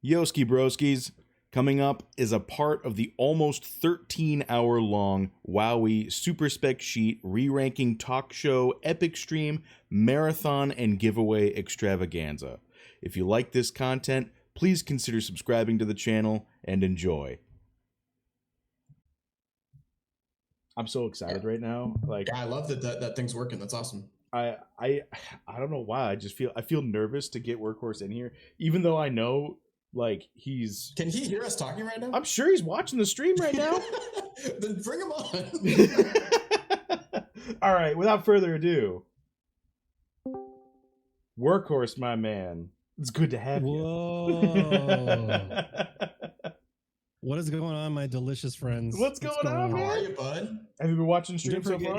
Yoski Broskis. Coming up is a part of the almost 13-hour-long Wowee Super Spec Sheet re-ranking talk show epic stream marathon and giveaway extravaganza. If you like this content, please consider subscribing to the channel and enjoy. I'm so excited right now. Like, yeah, I love that thing's working. That's awesome. I don't know why. I feel nervous to get Workhorse in here, even though I know like he's. Can he hear us talking right now? I'm sure he's watching the stream right now. Then bring him on. All right, without further ado, Workhorse, my man. It's good to have you. Whoa. What is going on, my delicious friends? What's going on, man? How are you, bud? Have you been watching the stream so far?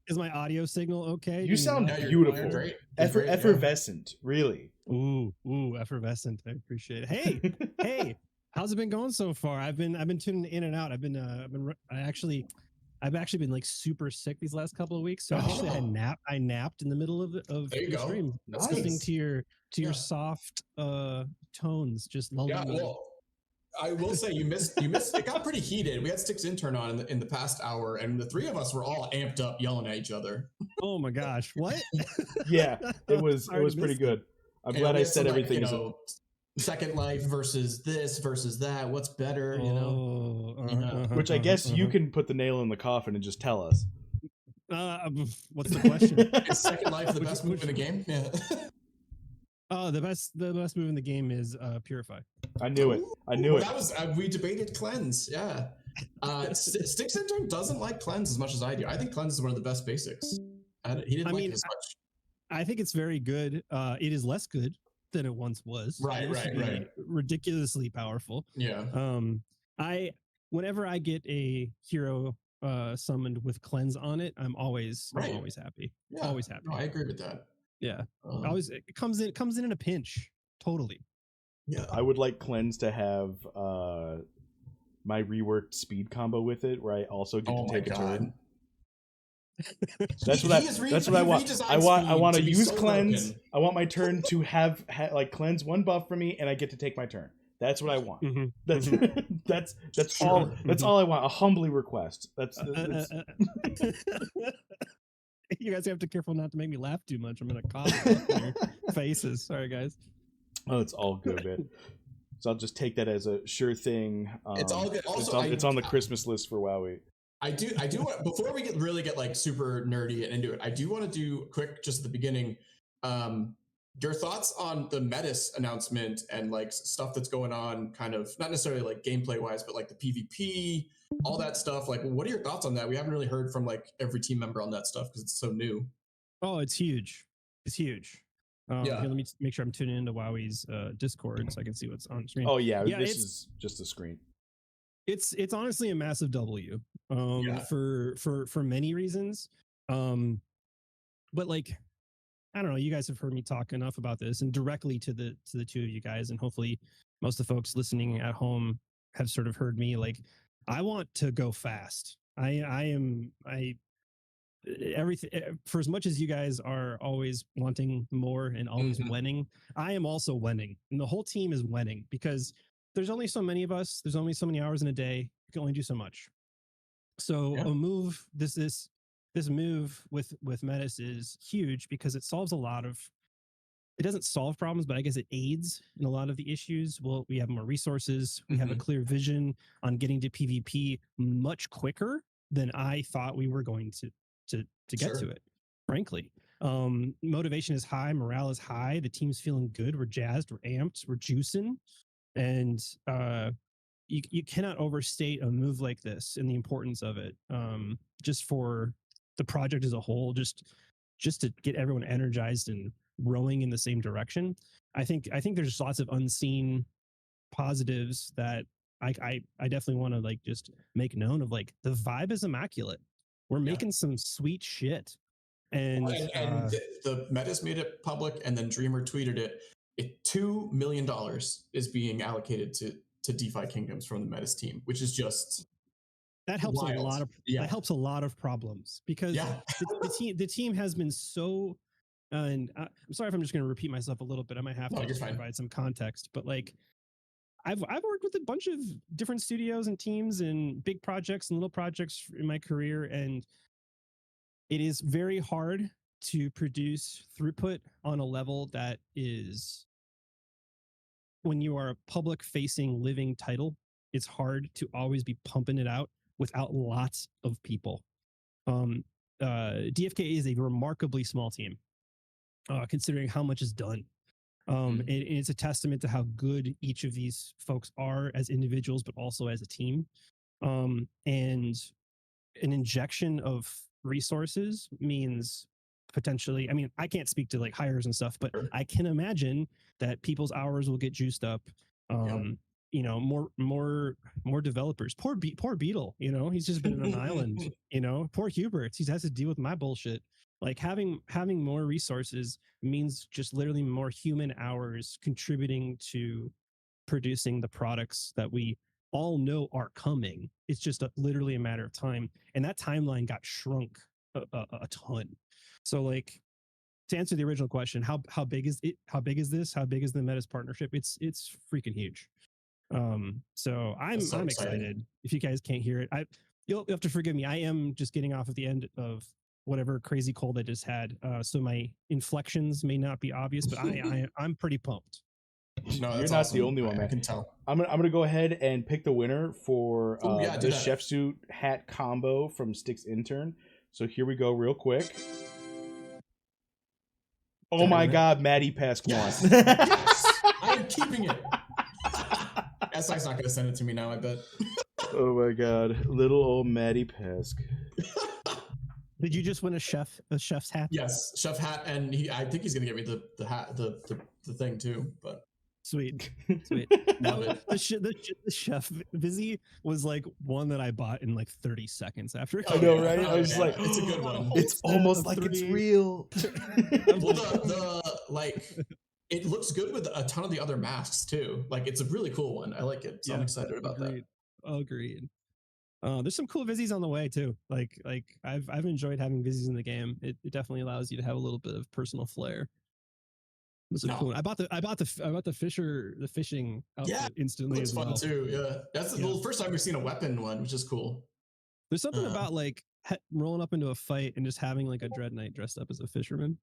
Is my audio signal okay? You sound beautiful. Great. Effervescent, really. Ooh, effervescent. I appreciate it. Hey, hey, how's it been going so far? I've been tuning in and out. I've actually been like super sick these last couple of weeks. So actually I napped in the middle of the stream. That's listening to your soft tones, just lulling me. Well, I will say you missed. It got pretty heated. We had Stick's intern on in the past hour, and the three of us were all amped up, yelling at each other. Oh my gosh! What? Yeah, it was pretty good. I'm glad I said everything. Second Life versus this versus that. What's better? Which I guess you can put the nail in the coffin and just tell us. What's the question? Is Second Life the best move in the game? Yeah. The best move in the game is Purify. I knew it. That was we debated Cleanse. Yeah. Stick's intern doesn't like Cleanse as much as I do. I think Cleanse is one of the best basics. He didn't like it as much. I think it's very good. It is less good than it once was. Right. Ridiculously powerful. Yeah. Whenever I get a hero summoned with Cleanse on it, I'm always happy. Yeah. Always happy. No, I agree with that. Yeah. It comes in a pinch. Totally. Yeah. I would like Cleanse to have my reworked speed combo with it, where I also get to take a turn. That's what I want. I want to use Cleanse. Broken. I want my turn to have like Cleanse one buff for me, and I get to take my turn. That's what I want. Mm-hmm. That's all. That's all I want. A humbly request. That's You guys have to be careful not to make me laugh too much. I'm gonna cough in your faces. Sorry, guys. Oh, it's all good, man. So I'll just take that as a sure thing. It's all good. Also, it's on the Christmas list for Wowee. I do want, before we get like super nerdy and into it, I do want to do quick just at the beginning. Your thoughts on the Metis announcement and like stuff that's going on, kind of not necessarily like gameplay wise, but like the PvP, all that stuff. Like, what are your thoughts on that? We haven't really heard from like every team member on that stuff because it's so new. Oh, it's huge. It's huge. Here, let me make sure I'm tuning into Wowee's Discord so I can see what's on screen. Oh yeah, this is just a screen. It's honestly a massive W for many reasons. But like, I don't know, you guys have heard me talk enough about this, and directly to the two of you guys, and hopefully most of the folks listening at home have sort of heard me. Like, I want to go fast. Everything, for as much as you guys are always wanting more and always winning, I am also winning, and the whole team is winning because there's only so many of us. There's only so many hours in a day. You can only do so much. So a move, this move with Metis is huge because it solves a lot of. It doesn't solve problems, but I guess it aids in a lot of the issues. Well, we have more resources. We have a clear vision on getting to PvP much quicker than I thought we were going to get to it. Frankly, motivation is high, morale is high. The team's feeling good. We're jazzed. We're amped. We're juicing. And you cannot overstate a move like this and the importance of it, just for the project as a whole, just to get everyone energized and rowing in the same direction. I think there's lots of unseen positives that I definitely want to like just make known of. Like, the vibe is immaculate. We're making some sweet shit. And the Metis made it public, and then Dreamer tweeted it. $2 million is being allocated to DeFi Kingdoms from the Metis team, which is just that helps wild. A lot of that helps a lot of problems because the team has been so. And I'm sorry if I'm just going to repeat myself a little bit. I might have to provide some context, but like I've worked with a bunch of different studios and teams and big projects and little projects in my career, and it is very hard to produce throughput on a level that is, when you are a public facing living title, it's hard to always be pumping it out without lots of people. DFK is a remarkably small team, considering how much is done. And it's a testament to how good each of these folks are as individuals, but also as a team. And an injection of resources means potentially, I mean, I can't speak to like hires and stuff, but I can imagine that people's hours will get juiced up. You know, more developers. Poor Beetle, you know, he's just been on an island. You know, poor Hubert, he has to deal with my bullshit. Like having more resources means just literally more human hours contributing to producing the products that we all know are coming. It's just literally a matter of time, and that timeline got shrunk a ton. So, like, to answer the original question, how big is it? How big is this? How big is the Metis partnership? It's freaking huge. So I'm excited. If you guys can't hear it, you'll have to forgive me. I am just getting off at the end of whatever crazy cold I just had, so my inflections may not be obvious, but I'm pretty pumped. No, you're not the only one, man. I can tell. I'm gonna go ahead and pick the winner for the chef suit hat combo from Styx Intern. So here we go, real quick. Oh my God, Maddie Pesk won. Yes. I'm keeping it. SI's not gonna send it to me now, I bet. Oh my God, little old Maddie Pesk. Did you just win a chef's hat? Yes, chef hat, and I think he's gonna get me the hat, the thing too. But sweet. No, the chef Vizzy was like one that I bought in like 30 seconds after. I know, right? I was like, it's a good one. It's almost like it's real. Well, the like, it looks good with a ton of the other masks too. Like, it's a really cool one. I like it, so I'm excited about that. Agreed. There's some cool Vizzies on the way too. Like I've enjoyed having Vizzies in the game. It definitely allows you to have a little bit of personal flair. This is cool. I bought the fishing outfit instantly. It's fun too. Yeah, that's the first time we've seen a weapon one, which is cool. There's something about like rolling up into a fight and just having like a Dread Knight dressed up as a fisherman,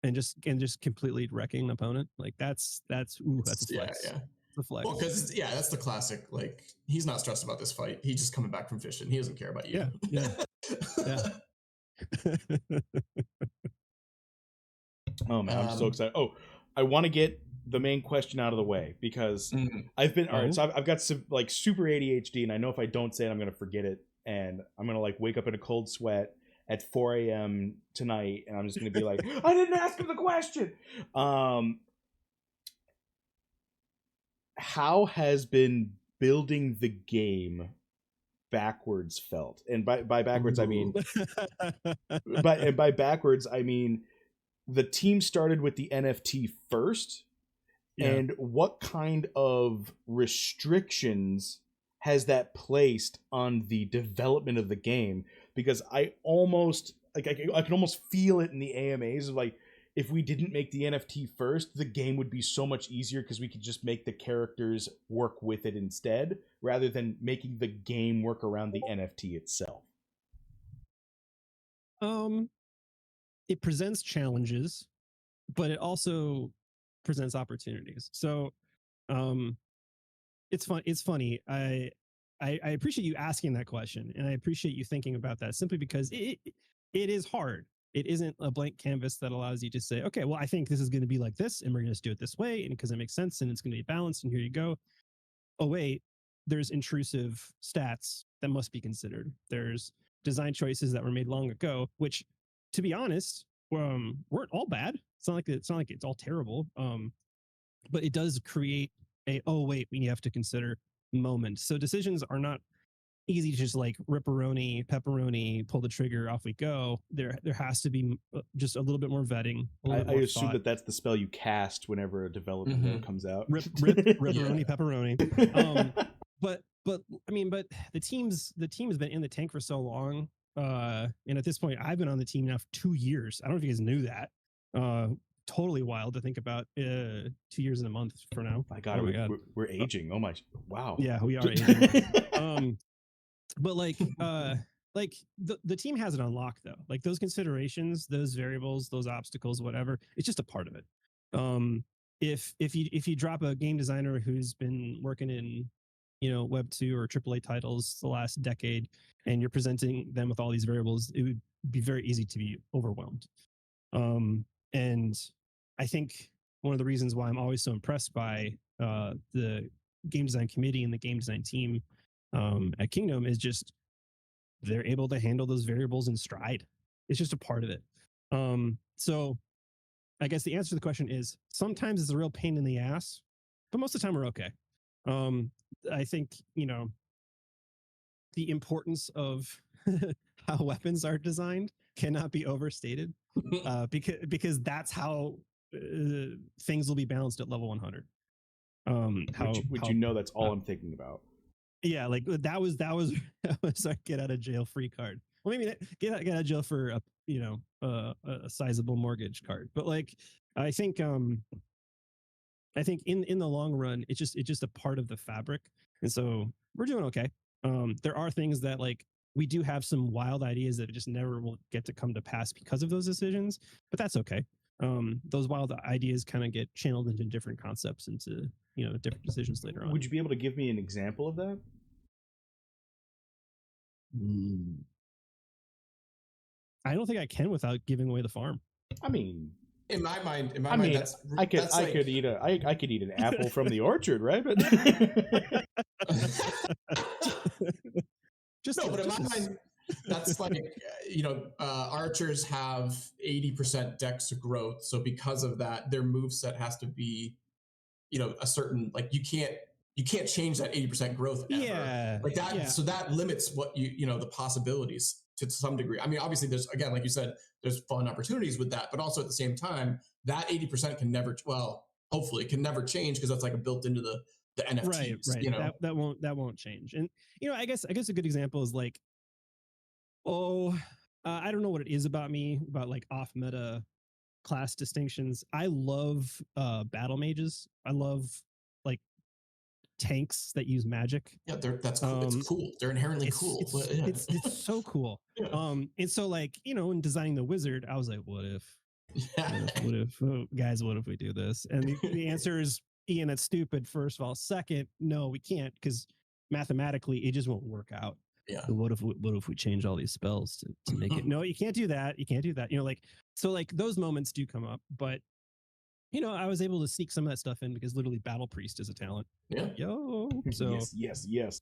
and just completely wrecking an opponent. Like that's a flex. Yeah. It's a flex. Well, because that's the classic. Like, he's not stressed about this fight. He's just coming back from fishing. He doesn't care about you. Yeah. Oh man, I'm so excited. Oh, I want to get the main question out of the way because I've been all right. So I've got some like super ADHD, and I know if I don't say it, I'm gonna forget it, and I'm gonna like wake up in a cold sweat at 4 a.m. tonight, and I'm just gonna be like, I didn't ask him the question. How has been building the game backwards felt? And by backwards, I mean by backwards, I mean the team started with the NFT first, and what kind of restrictions has that placed on the development of the game? Because I almost like I can almost feel it in the AMAs of like, if we didn't make the NFT first, the game would be so much easier because we could just make the characters work with it instead, rather than making the game work around the NFT itself. It presents challenges, but it also presents opportunities. So it's fun. It's funny. I appreciate you asking that question, and I appreciate you thinking about that, simply because it is hard. It isn't a blank canvas that allows you to say, okay, well, I think this is going to be like this, and we're going to do it this way, and because it makes sense, and it's going to be balanced, and here you go. Oh, wait, there's intrusive stats that must be considered. There's design choices that were made long ago, which, to be honest, weren't all bad. It's not like it's all terrible. But it does create we have to consider moment. So decisions are not easy to just like ripperoni, pepperoni, pull the trigger, off we go. There has to be just a little bit more vetting. I assume that's the spell you cast whenever a development comes out. Ripperoni, pepperoni. But I mean, but the team has been in the tank for so long. And at this point, I've been on the team now for 2 years. I don't know if you guys knew that. totally wild to think about 2 years and a month from now. My God, we're aging. Oh my, wow. Yeah, we are aging. But like the team has it on lock though. Like those considerations, those variables, those obstacles, whatever, it's just a part of it. If you drop a game designer who's been working in, you know, Web 2 or AAA titles the last decade, and you're presenting them with all these variables, it would be very easy to be overwhelmed. And I think one of the reasons why I'm always so impressed by the game design committee and the game design team at Kingdom is just they're able to handle those variables in stride. It's just a part of it. So I guess the answer to the question is sometimes it's a real pain in the ass, but most of the time we're okay. I think, you know, the importance of how weapons are designed cannot be overstated because that's how things will be balanced at level 100. You know, that's all I'm thinking about. Yeah, like that was our get out of jail free card. Well, maybe get out of jail for a sizable mortgage card. But like I think in the long run, it's just a part of the fabric, and so we're doing okay. There are things that like we do have some wild ideas that just never will get to come to pass because of those decisions, but that's okay. Those wild ideas kind of get channeled into different concepts, into, you know, different decisions later on. Would you be able to give me an example of that? I don't think I can without giving away the farm. I mean, in my mind, I could eat an apple from the orchard, right? But but in my mind, that's like, you know, archers have 80% dex growth, so because of that, their move set has to be, you know, a certain, like you can't change that 80% growth ever. Yeah, like that. Yeah. So that limits what you know the possibilities to some degree. I mean, obviously, there's, again, like you said, there's fun opportunities with that, but also at the same time, that 80% can never, well, hopefully, it can never change because that's like built into the NFTs. Right. You know, that won't change. And you know, I guess a good example is like, I don't know what it is about me about like off meta class distinctions. I love battle mages. I love like tanks that use magic. Yeah, that's cool. It's cool. They're inherently cool. It's so cool. Yeah. And so like, you know, in designing the wizard, I was like, what if we do this? And the answer is, Ian, that's stupid. First of all, second, no, we can't, because mathematically it just won't work out. Yeah. So what if we change all these spells to make it? No, you can't do that. You can't do that. You know, like, so like those moments do come up, but you know, I was able to sneak some of that stuff in because literally Battle Priest is a talent. Yeah. Yo. So yes.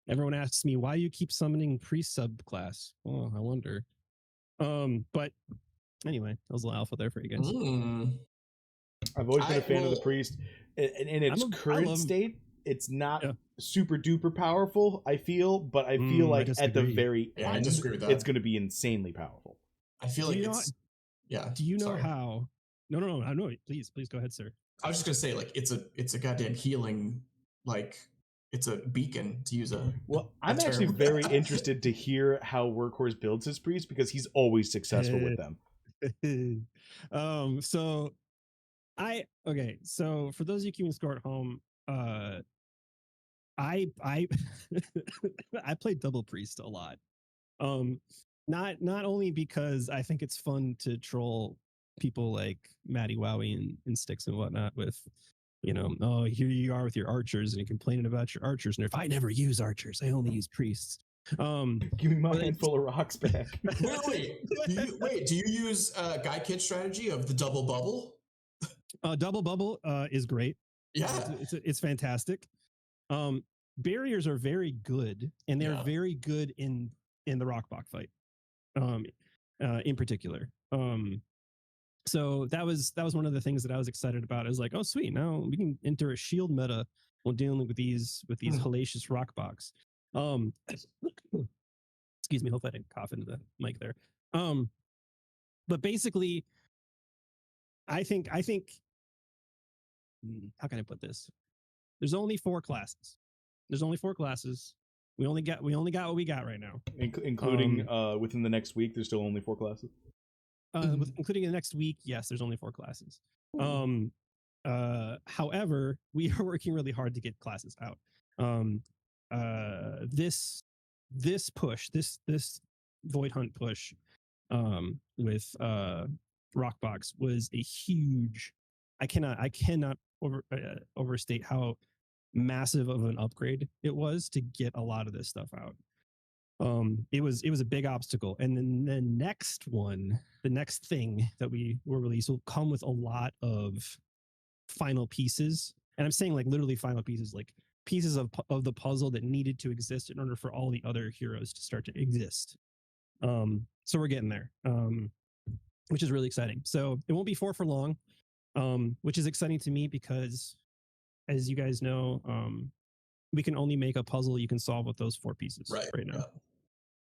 Everyone asks me why you keep summoning priest subclass. Oh, I wonder. But anyway, that was a little alpha there for you guys. I've always been a fan of the priest. In its current state, it's not super duper powerful, I feel, but I feel like at the very end, I disagree with that. It's going to be insanely powerful. I feel like it's... Yeah. Do you know how... No. I know. Please go ahead, sir. I was just gonna say, like, it's a goddamn healing, like, it's a beacon, to use a... Well, I'm actually very interested to hear how Workhorse builds his priest, because he's always successful with them. So for those of you keeping score at home, I I played double priest a lot. Not only because I think it's fun to troll people like Maddie Wowee and Sticks and whatnot with, you know, oh, here you are with your archers and you're complaining about your archers, and if I never use archers, I only use priests. Give me my handful of rocks back. Wait, do you use Guy Kid strategy of the double bubble? Double bubble is great. Yeah, it's fantastic. Barriers are very good, and they're very good in the Rockbach fight, in particular. So that was one of the things that I was excited about. I was like, oh sweet, now we can enter a shield meta while dealing with these hellacious Rockbachs. Excuse me, hopefully I didn't cough into the mic there. But basically, I think how can I put this? There's only 4 classes. We only got what we got right now, including within the next week. There's still only 4 classes. with including the next week, yes, there's only 4 classes. However, we are working really hard to get classes out. This push, this Void Hunt push, with Rockbox was a huge. I cannot overstate how massive of an upgrade it was to get a lot of this stuff out. It was a big obstacle, and then the next one, the next thing that we will release will come with a lot of final pieces, and I'm saying like literally final pieces, like pieces of the puzzle that needed to exist in order for all the other heroes to start to exist. So we're getting there, which is really exciting. So it won't be 4 for long, which is exciting to me because, as you guys know, we can only make a puzzle you can solve with those 4 pieces right now.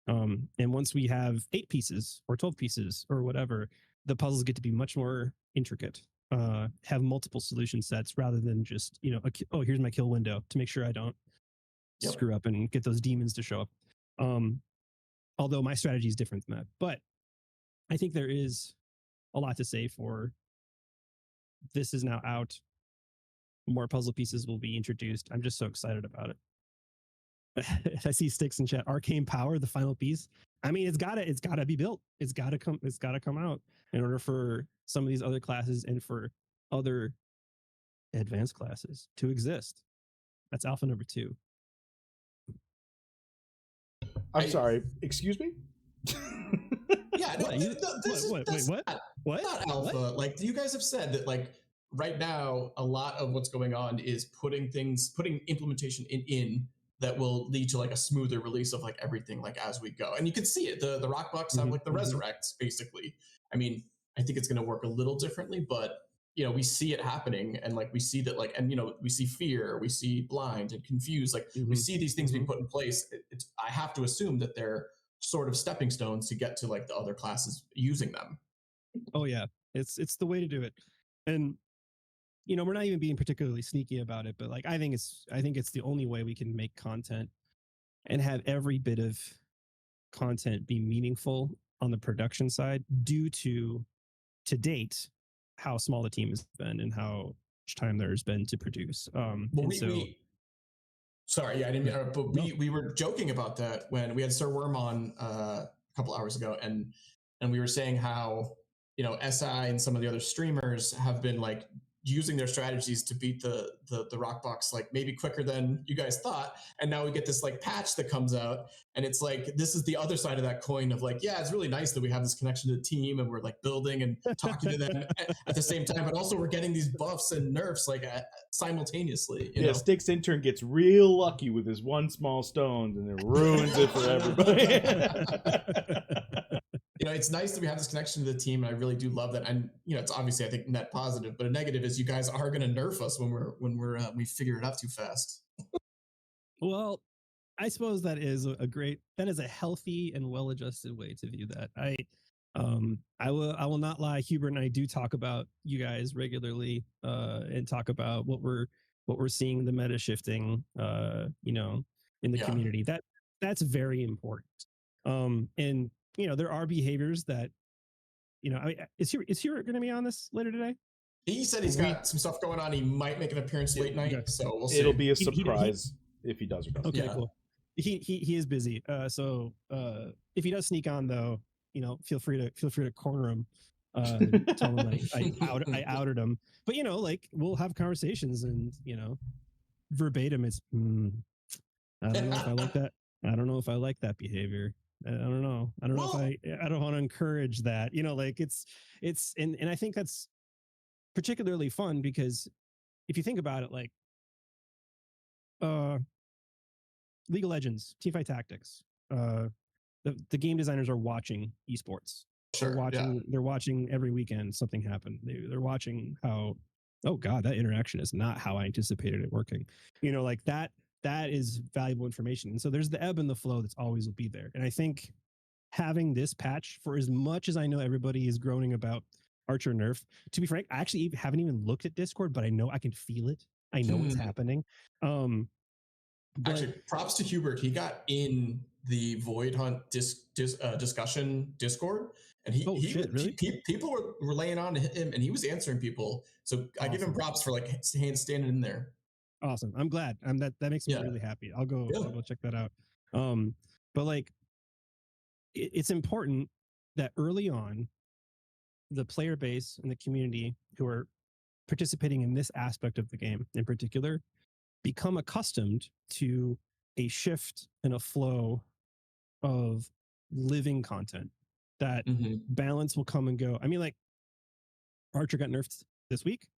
And once we have 8 pieces or 12 pieces or whatever, the puzzles get to be much more intricate, have multiple solution sets rather than just, oh, here's my kill window to make sure I don't screw up and get those demons to show up. Although my strategy is different than that. But I think there is a lot to say for this is now out. More puzzle pieces will be introduced. I'm just so excited about it. I see Sticks in chat. Arcane Power, the final piece. I mean, it's gotta be built. It's gotta come out in order for some of these other classes and for other advanced classes to exist. That's alpha number 2. I'm sorry. Excuse me? Yeah, no, what? Not alpha. What? Like you guys have said that, like right now, a lot of what's going on is putting implementation in that will lead to like a smoother release of like everything like as we go. And you can see it. The Rockbox have like the resurrects basically. I mean, I think it's going to work a little differently, but we see it happening, and like we see that like, and we see fear, we see blind and confused, like we see these things being put in place. I have to assume that they're sort of stepping stones to get to like the other classes using them. Oh yeah, it's the way to do it. And we're not even being particularly sneaky about it, but like I think it's the only way we can make content and have every bit of content be meaningful on the production side due to date how small the team has been and how much time there's been to produce. Sorry, I didn't. But we were joking about that when we had Sir Worm on a couple hours ago, and we were saying how SI and some of the other streamers have been like using their strategies to beat the Rockbox like maybe quicker than you guys thought, and now we get this like patch that comes out, and it's like this is the other side of that coin of like, yeah, it's really nice that we have this connection to the team and we're like building and talking to them at the same time, but also we're getting these buffs and nerfs like simultaneously. You know? Stick's intern gets real lucky with his one small stone and it ruins it for everybody. It's nice that we have this connection to the team, and I really do love that. And it's obviously I think net positive, but a negative is you guys are going to nerf us when we figure it out too fast. Well, I suppose that is a healthy and well-adjusted way to view that. I will not lie. Hubert and I do talk about you guys regularly, and talk about what we're seeing, the meta shifting, in the community. That's very important. And there are behaviors that, is Hubert going to be on this later today? He said he's got some stuff going on. He might make an appearance late night, so we'll see. It'll be a surprise if he does or doesn't. Okay, cool. He is busy. So if he does sneak on though, feel free to corner him. Tell him I outed him. But like we'll have conversations, and verbatim it's I don't know if I like that. I don't know if I like that behavior. I don't know. I don't know if I don't want to encourage that. It's and I think that's particularly fun because if you think about it, like League of Legends, Teamfight Tactics, the game designers are watching esports. Sure, they're watching every weekend something happen. They're watching how, oh God, that interaction is not how I anticipated it working. Like that is valuable information. And so there's the ebb and the flow that's always will be there. And I think having this patch, for as much as I know everybody is groaning about Archer nerf, to be frank, I actually haven't even looked at Discord, but I know I can feel it. I know what's happening. Actually, props to Hubert. He got in the Void Hunt discussion Discord, and Really? people were laying on to him, and he was answering people. So I give him props for like standing in there. Awesome. I'm glad. That makes me really happy. I'll go check that out. But like, it's important that early on, the player base and the community who are participating in this aspect of the game in particular become accustomed to a shift and a flow of living content. That balance will come and go. I mean, like, Archer got nerfed this week.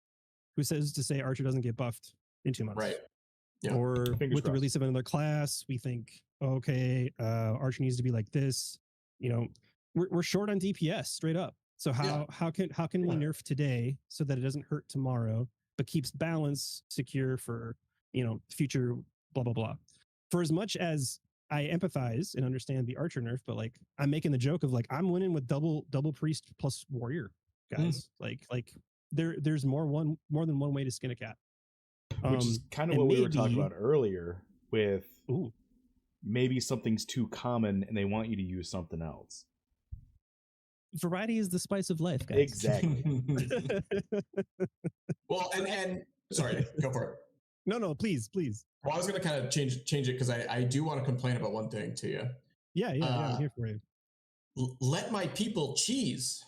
Who says to say Archer doesn't get buffed in 2 months? Right. Yeah. Or with the release of another class, we think, okay, Archer needs to be like this. You know, we're short on DPS straight up. So how can we nerf today so that it doesn't hurt tomorrow, but keeps balance secure for, you know, future blah blah blah. For as much as I empathize and understand the Archer nerf, but like, I'm making the joke of like, I'm winning with double priest plus warrior, guys. Like there's more than one way to skin a cat. Which is kind of what we were talking about earlier with maybe something's too common and they want you to use something else. Variety is the spice of life, guys. Exactly. Well, and sorry, go for it. No, please. Well, I was going to kind of change it because I do want to complain about one thing to you. Yeah, I'm here for you. Let my people cheese.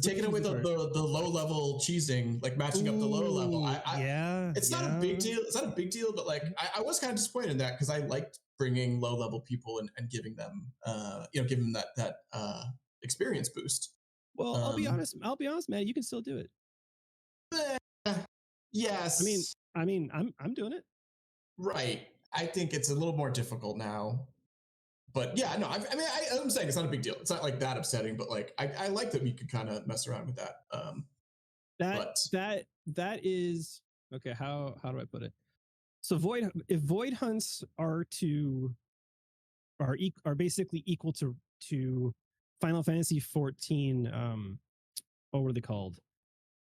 Taking away the low level cheesing, like matching up the low level. It's not a big deal. It's not a big deal, but like I was kind of disappointed in that because I liked bringing low level people and giving them, giving them that experience boost. Well, I'll be honest, man. You can still do it. Yes. I mean, I'm doing it. Right. I think it's a little more difficult now. But yeah, no, I'm saying it's not a big deal. It's not like that upsetting, but like I like that we could kind of mess around with that. That is okay. How do I put it? So if void hunts are basically equal to Final Fantasy 14. What were they called?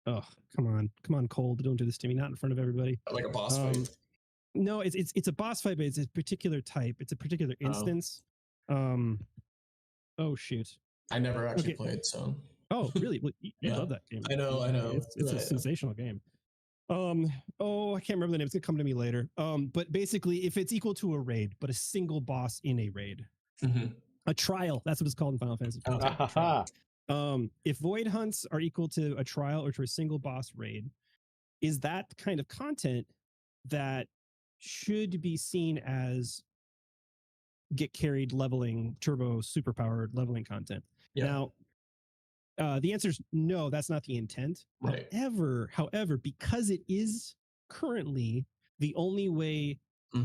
Oh, come on, Cold, don't do this to me. Not in front of everybody. Like a boss fight. No, it's a boss fight, but it's a particular type. It's a particular instance. Oh shoot! I never actually played, so. Oh really? Well, you love that game. I know. It's a sensational game. Oh, I can't remember the name. It's gonna come to me later. But basically, if it's equal to a raid, but a single boss in a raid, a trial. That's what it's called in Final Fantasy. If void hunts are equal to a trial or to a single boss raid, is that kind of content that should be seen as get carried leveling, turbo superpowered leveling content? Now, the answer is no, that's not the intent. Right. However, because it is currently the only way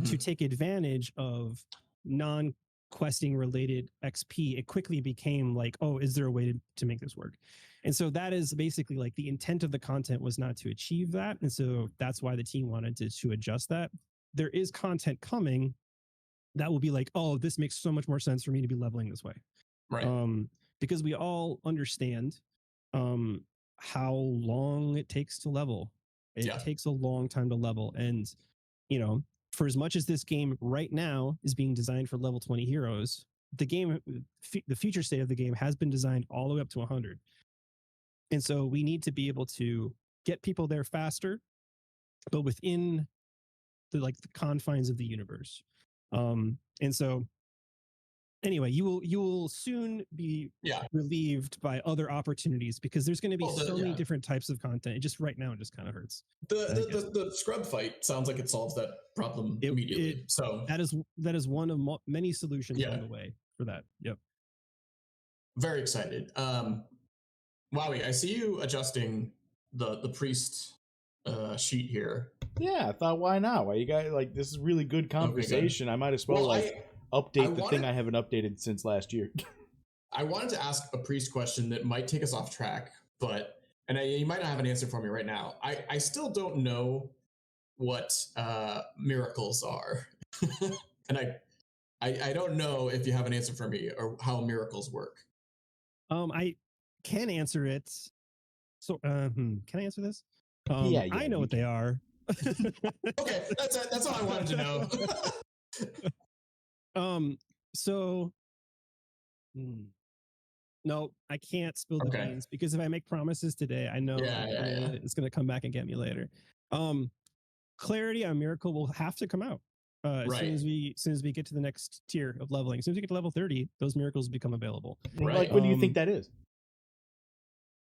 to take advantage of non-questing related XP, it quickly became like, oh, is there a way to make this work? And so that is basically like the intent of the content was not to achieve that. And so that's why the team wanted to adjust that. There is content coming that will be like, oh, this makes so much more sense for me to be leveling this way. Right. Because we all understand how long it takes to level. It takes a long time to level. And, for as much as this game right now is being designed for level 20 heroes, the future state of the game has been designed all the way up to 100. And so we need to be able to get people there faster, but within the confines of the universe. And so anyway, you will soon be relieved by other opportunities because there's going to be many different types of content. It just right now it just kind of hurts. The scrub fight sounds like it solves that problem immediately. So that is one of many solutions on the way for that. Yep. Very excited. Wowee, I see you adjusting the priest sheet here. Yeah, I thought, why not? Why you guys this is really good conversation. I might as well update the thing I haven't updated since last year. I wanted to ask a priest question that might take us off track, you might not have an answer for me right now. I still don't know what miracles are. And I don't know if you have an answer for me or how miracles work. I can answer it. So can I answer this? Yeah, I know what they are. Okay, that's all I wanted to know. So no, I can't spill the Okay. beans because if I make promises today, I know it's gonna come back and get me later. Clarity on Miracle will have to come out as soon as we get to the next tier of leveling. As soon as we get to level 30, those miracles become available. Right. Like, when do you think that is?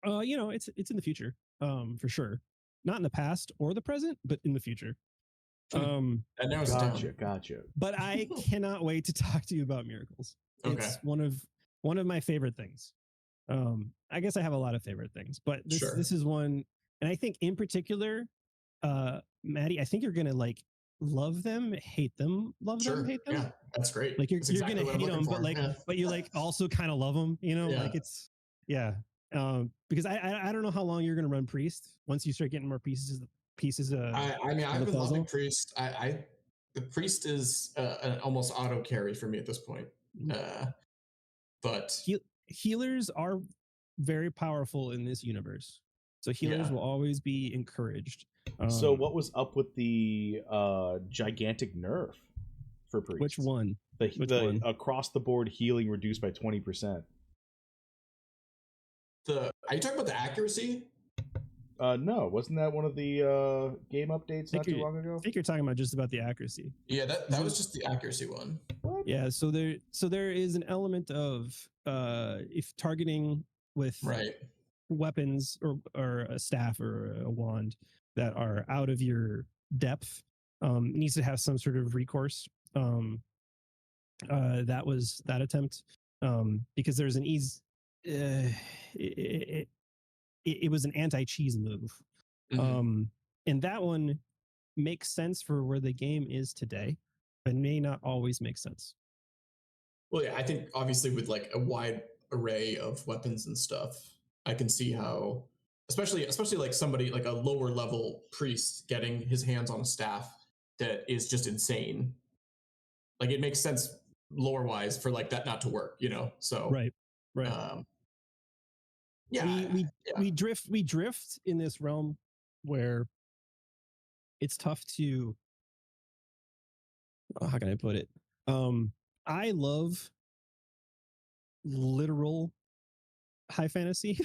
You know, it's in the future, for sure. Not in the past or the present, but in the future. Gotcha. But I cannot wait to talk to you about miracles. Okay. It's one of my favorite things. I guess I have a lot of favorite things, but this is one, and I think in particular, Maddie, I think you're gonna like love them, hate them, love them, hate them. Yeah, that's great. Like you're gonna hate them, but like but you like also kind of love them. You know, like it's because I don't know how long you're gonna run priest once you start getting more pieces. I mean, I've been loving priest. The priest is an almost auto carry for me at this point. But healers are very powerful in this universe, so healers will always be encouraged. So what was up with the gigantic nerf for priest? Which one? The across the board healing reduced by 20%. Are you talking about the accuracy? No, wasn't that one of the game updates not too long ago? I think you're talking about just about the accuracy. Yeah, that was just the accuracy one. What? Yeah, so there is an element of if targeting with weapons or a staff or a wand that are out of your depth needs to have some sort of recourse. That was that attempt because there's an ease. It was an anti-cheese move. And that one makes sense for where the game is today, but may not always make sense. Well, yeah, I think obviously with like a wide array of weapons and stuff, I can see how, especially like somebody like a lower level priest getting his hands on a staff that is just insane. Like it makes sense lore wise for like that not to work, you know? So right. We drift in this realm where it's tough to how can I put it? I love literal high fantasy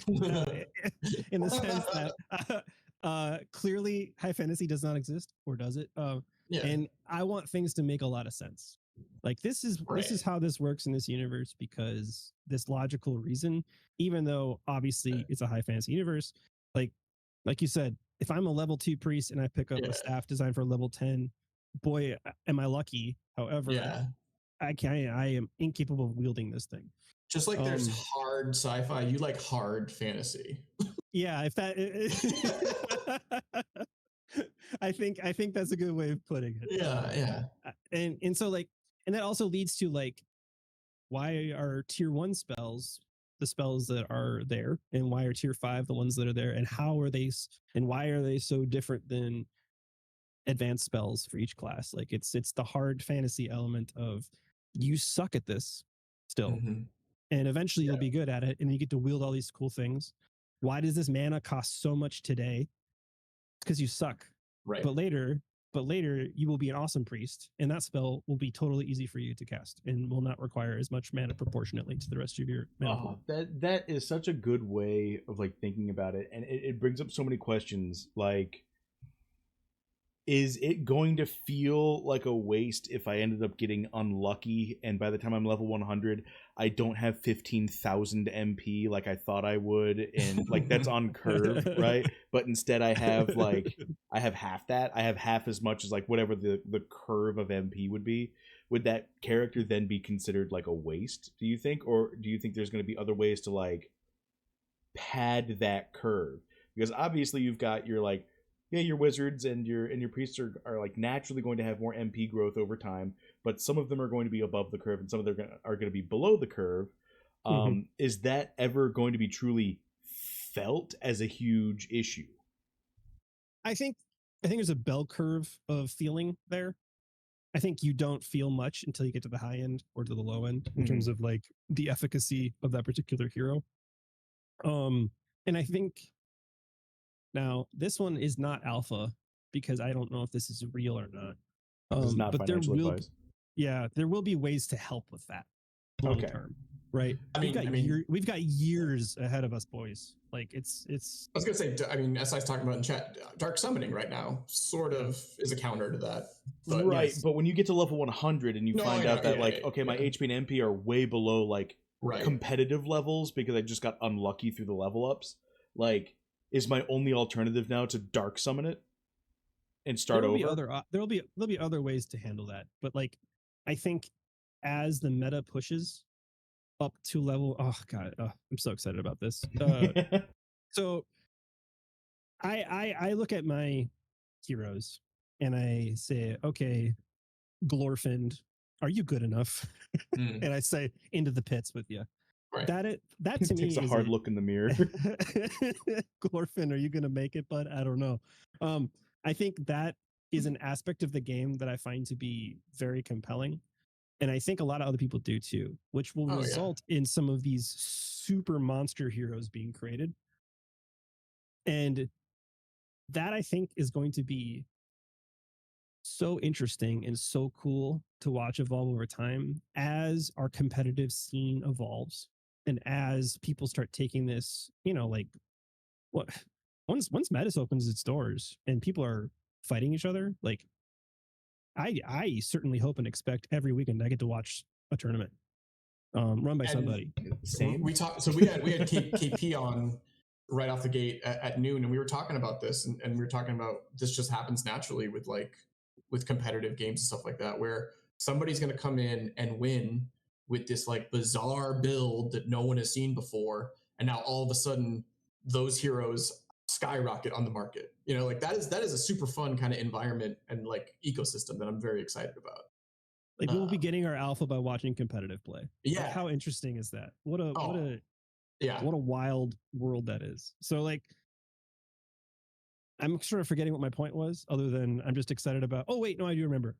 in the sense that clearly high fantasy does not exist, or does it? And I want things to make a lot of sense. Like this is how this works in this universe because this logical reason, even though obviously it's a high fantasy universe, like you said, if I'm a level 2 priest and I pick up a staff designed for level 10, boy, am I lucky. However, I am incapable of wielding this thing. Just like there's hard sci-fi, you like hard fantasy. Yeah, if that I think that's a good way of putting it. Yeah. And so like, and that also leads to like, why are tier 1 spells the spells that are there, and why are tier 5 the ones that are there, and how are they, and why are they so different than advanced spells for each class? Like it's the hard fantasy element of you suck at this still, and eventually you'll be good at it, and you get to wield all these cool things. Why does this mana cost so much today? It's because you suck. Right. But later you will be an awesome priest, and that spell will be totally easy for you to cast and will not require as much mana proportionately to the rest of your mana pool. That is such a good way of like thinking about it, and it brings up so many questions. Like, is it going to feel like a waste if I ended up getting unlucky and by the time I'm level 100 I don't have 15,000 MP like I thought I would, and like that's on curve, right? But instead I have half that. I have half as much as like whatever the curve of MP would be. Would that character then be considered like a waste, do you think? Or do you think there's going to be other ways to like pad that curve? Because obviously you've got your like your wizards and your priests are like naturally going to have more MP growth over time, but some of them are going to be above the curve and some of them are going to be below the curve. Is that ever going to be truly felt as a huge issue? I think there's a bell curve of feeling there. I think you don't feel much until you get to the high end or to the low end in terms of like the efficacy of that particular hero. And I think now this one is not alpha because I don't know if this is real or not. This is not but financial advice. there will be ways to help with that long term, right? We've got years ahead of us, boys. Like it's. I was gonna say, I mean, as I was talking about in chat, dark summoning right now sort of is a counter to that. But right, but when you get to level 100 and you find out that my HP and MP are way below like competitive levels because I just got unlucky through the level ups, like, is my only alternative now to dark summon it and start over? There'll be other ways to handle that, but like, I think as the meta pushes up to level, I'm so excited about this. So I look at my heroes and I say, okay, Glorfin, are you good enough? And I say, into the pits with you. Right. That to me takes a hard look in the mirror. Glorfin, are you going to make it, bud? I don't know. I think that is an aspect of the game that I find to be very compelling. And I think a lot of other people do too, which will result in some of these super monster heroes being created. And that, I think, is going to be so interesting and so cool to watch evolve over time as our competitive scene evolves and as people start taking this, like, what once Metis opens its doors and people are fighting each other, like, I certainly hope and expect every weekend I get to watch a tournament run by somebody. Same. We had KP on right off the gate at noon, and we were talking about this, and we were talking about this just happens naturally with competitive games and stuff like that, where somebody's going to come in and win with this like bizarre build that no one has seen before, and now all of a sudden those heroes skyrocket on the market. Like that is a super fun kind of environment and like ecosystem that I'm very excited about. Like we'll be getting our alpha by watching competitive play. Yeah. Like, how interesting is that? What a wild world that is. So like, I'm sort of forgetting what my point was, other than I'm just excited about. Oh wait, no, I do remember.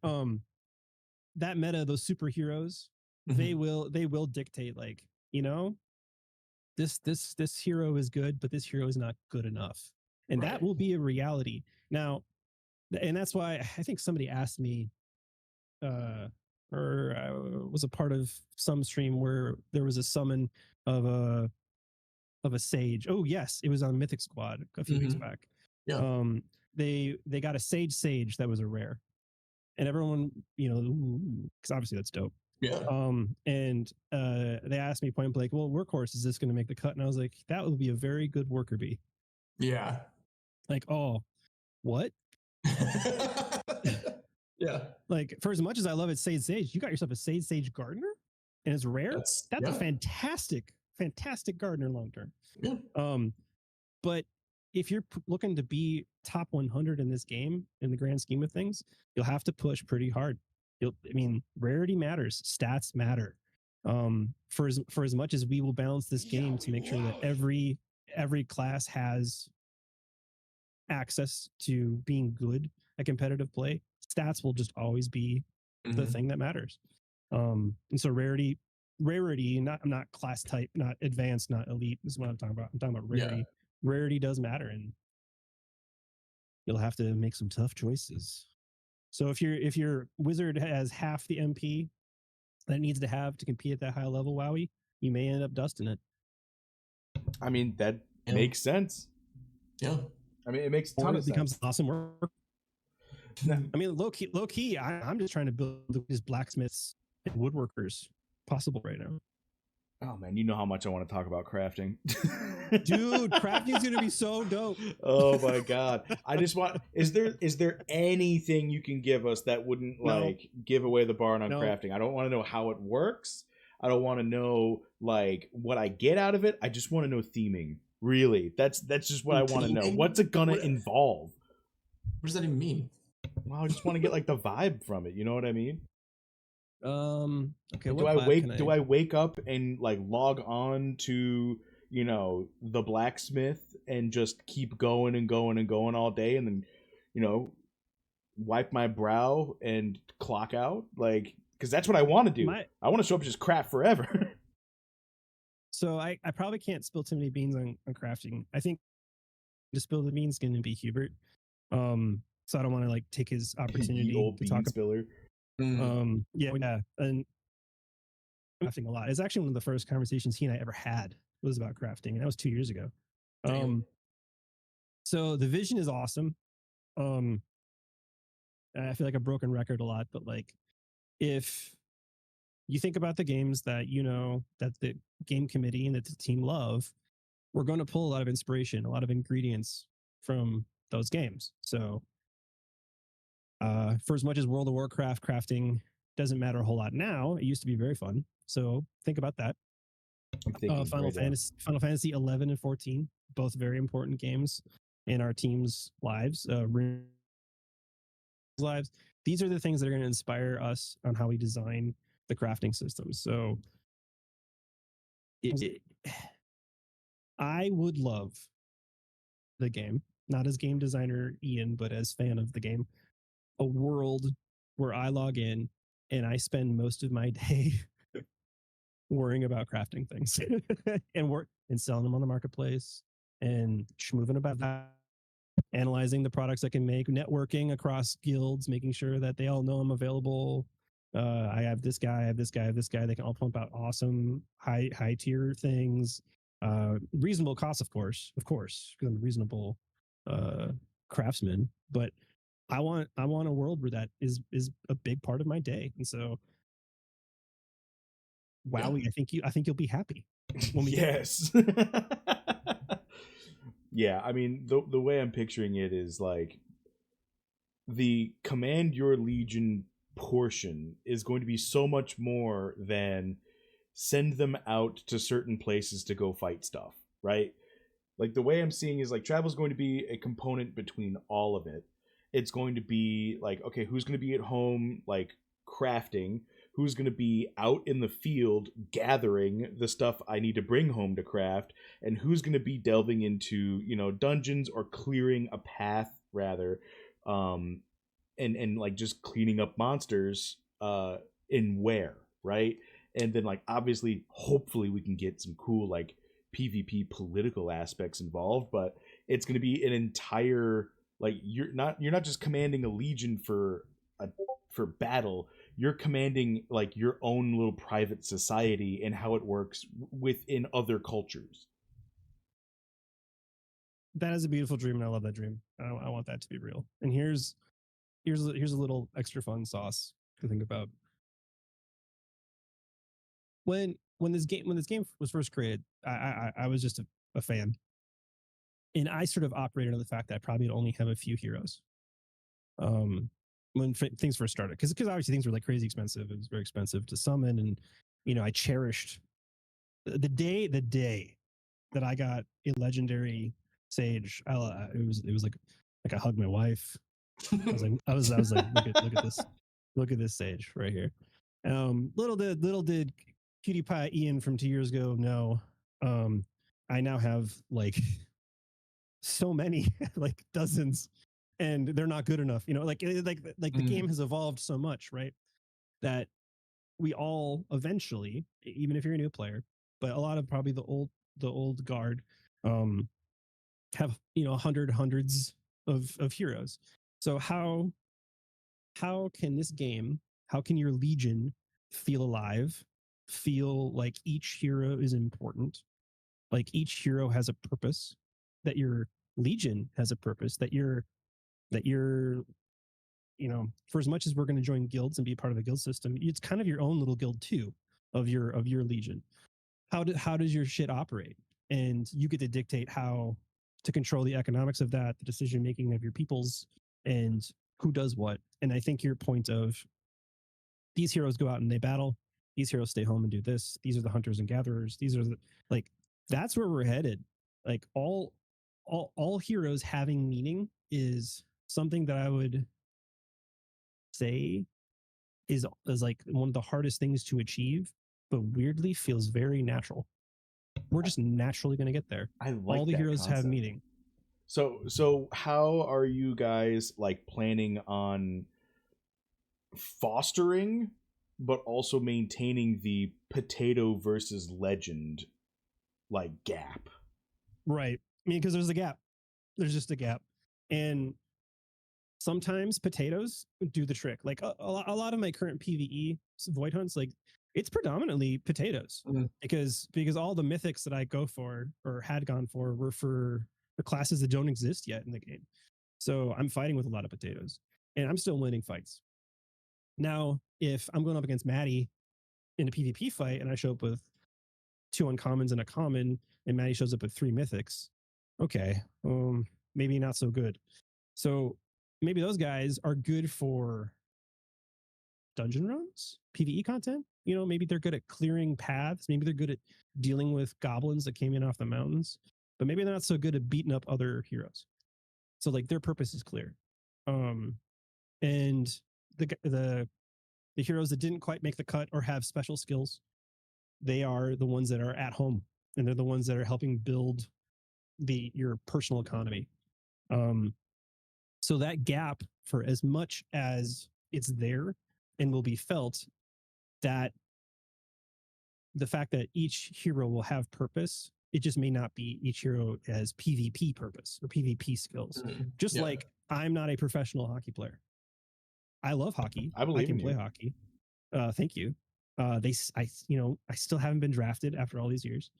That meta, those superheroes, they will dictate, like, this hero is good, but this hero is not good enough, and that will be a reality now. And that's why I think somebody asked me, or I was a part of some stream where there was a summon of a sage. Oh yes, it was on Mythic Squad a few weeks back. Yeah. They got a sage that was a rare, and everyone, because obviously that's dope. Yeah. And they asked me point blank, well, Workhorse, is this going to make the cut? And I was like, that would be a very good worker bee. Yeah. Like, oh, what? Yeah. Like, for as much as I love it, Sage, you got yourself a Sage Gardener, and it's rare. That's a fantastic gardener long term. Yeah. But if you're looking to be top 100 in this game, in the grand scheme of things, you'll have to push pretty hard. Rarity matters, stats matter. For as much as we will balance this game to make sure that every class has access to being good at competitive play, stats will just always be the thing that matters. And so rarity, not class type, not advanced, not elite, is what I'm talking about. I'm talking about rarity. Yeah. Rarity does matter, and you'll have to make some tough choices. So if your wizard has half the MP that it needs to have to compete at that high level, Wowee, you may end up dusting it. I mean, that makes sense. Yeah. I mean, it makes a ton of sense. It becomes awesome work. I mean, low key, I'm just trying to build these blacksmiths and woodworkers possible right now. Oh man, you know how much I want to talk about crafting. Dude, crafting's gonna be so dope. Oh my god. I just want, is there anything you can give us that wouldn't like give away the barn on crafting? I don't want to know how it works. I don't want to know like what I get out of it. I just want to know theming. Really. That's just what I want to know. What's it gonna involve? What does that even mean? Well, I just want to get like the vibe from it, you know what I mean? Okay. Do I wake up and like log on to, the blacksmith and just keep going and going and going all day, and then, wipe my brow and clock out? Like, because that's what I want to do. I want to show up and just craft forever. So I probably can't spill too many beans on crafting. I think to spill the beans going to be Hubert. so I don't want to like take his opportunity The old to bean talk spiller. yeah, and crafting a lot. It's actually one of the first conversations he and I ever had was about crafting, and that was 2 years ago. So the vision is awesome. I feel like a broken record a lot, but like if you think about the games that you know that the game committee and that the team love, we're going to pull a lot of inspiration, a lot of ingredients from those games. So for as much as World of Warcraft crafting doesn't matter a whole lot now, it used to be very fun. So think about that. Final Fantasy 11 and 14, both very important games in our team's lives. Lives. These are the things that are going to inspire us on how we design the crafting system. So I would love the game, not as game designer Ian, but as fan of the game, a world where I log in and I spend most of my day worrying about crafting things and selling them on the marketplace and schmooving about that, analyzing the products I can make, networking across guilds, making sure that they all know I'm available. I have this guy, I have this guy, I have this guy. They can all pump out awesome high tier things. Reasonable cost, of course, because I'm a reasonable craftsman. But I want a world where that is a big part of my day. And so, Wowee, yeah. I think you'll be happy when we yes. Yeah, I mean the way I'm picturing it is like the command your legion portion is going to be so much more than send them out to certain places to go fight stuff, right? Like the way I'm seeing is like travel is going to be a component between all of it. It's going to be like, okay, who's going to be at home like crafting, who's going to be out in the field gathering the stuff I need to bring home to craft, and who's going to be delving into, you know, dungeons or clearing a path rather, and like just cleaning up monsters in where, right? And then like obviously hopefully we can get some cool like PvP political aspects involved, but it's going to be an entire like you're not just commanding a legion for battle. You're commanding like your own little private society and how it works within other cultures. That is a beautiful dream, and I love that dream. I want that to be real. And here's a little extra fun sauce to think about. When this game was first created, I was just a fan, and I sort of operated on the fact that I probably only have a few heroes. When things first started, because obviously things were like crazy expensive. It was very expensive to summon, and you know I cherished the day that I got a legendary sage. It was like I hugged my wife. I was like look at this sage right here. Little did cutie pie Ian from 2 years ago know. I now have like so many, like dozens, and they're not good enough. You know, like the game has evolved so much, right? That we all eventually, even if you're a new player, but a lot of probably the old guard, have, you know, hundreds of heroes. So how can this game, how can your legion feel alive, feel like each hero is important, like each hero has a purpose, that your legion has a purpose, that you're you know, for as much as we're going to join guilds and be part of a guild system, it's kind of your own little guild too of your legion. How does your shit operate? And you get to dictate how to control the economics of that, the decision making of your peoples, and who does what. And I think your point of these heroes go out and they battle, these heroes stay home and do this, these are the hunters and gatherers, these are the, like, that's where we're headed. Like all heroes having meaning is something that I would say is like one of the hardest things to achieve, but weirdly feels very natural. We're just naturally going to get there. I like all the heroes concept. have meaning. So how are you guys like planning on fostering but also maintaining the potato versus legend like gap? Right. I mean, because there's a gap. There's just a gap. And sometimes potatoes do the trick. Like a lot of my current PvE void hunts, like it's predominantly potatoes because all the mythics that I go for or had gone for were for the classes that don't exist yet in the game. So I'm fighting with a lot of potatoes and I'm still winning fights. Now, if I'm going up against Maddie in a PvP fight and I show up with 2 uncommons and a common and Maddie shows up with 3 mythics, okay, maybe not so good. So maybe those guys are good for dungeon runs, PvE content. You know, maybe they're good at clearing paths. Maybe they're good at dealing with goblins that came in off the mountains, but maybe they're not so good at beating up other heroes. So like their purpose is clear. And the heroes that didn't quite make the cut or have special skills, they are the ones that are at home and they're the ones that are helping build your personal economy. So that gap, for as much as it's there and will be felt, that the fact that each hero will have purpose, it just may not be each hero as PvP purpose or PvP skills. Just like I'm not a professional hockey player. I love hockey. I believe I can in play you. hockey. Thank you. I still haven't been drafted after all these years.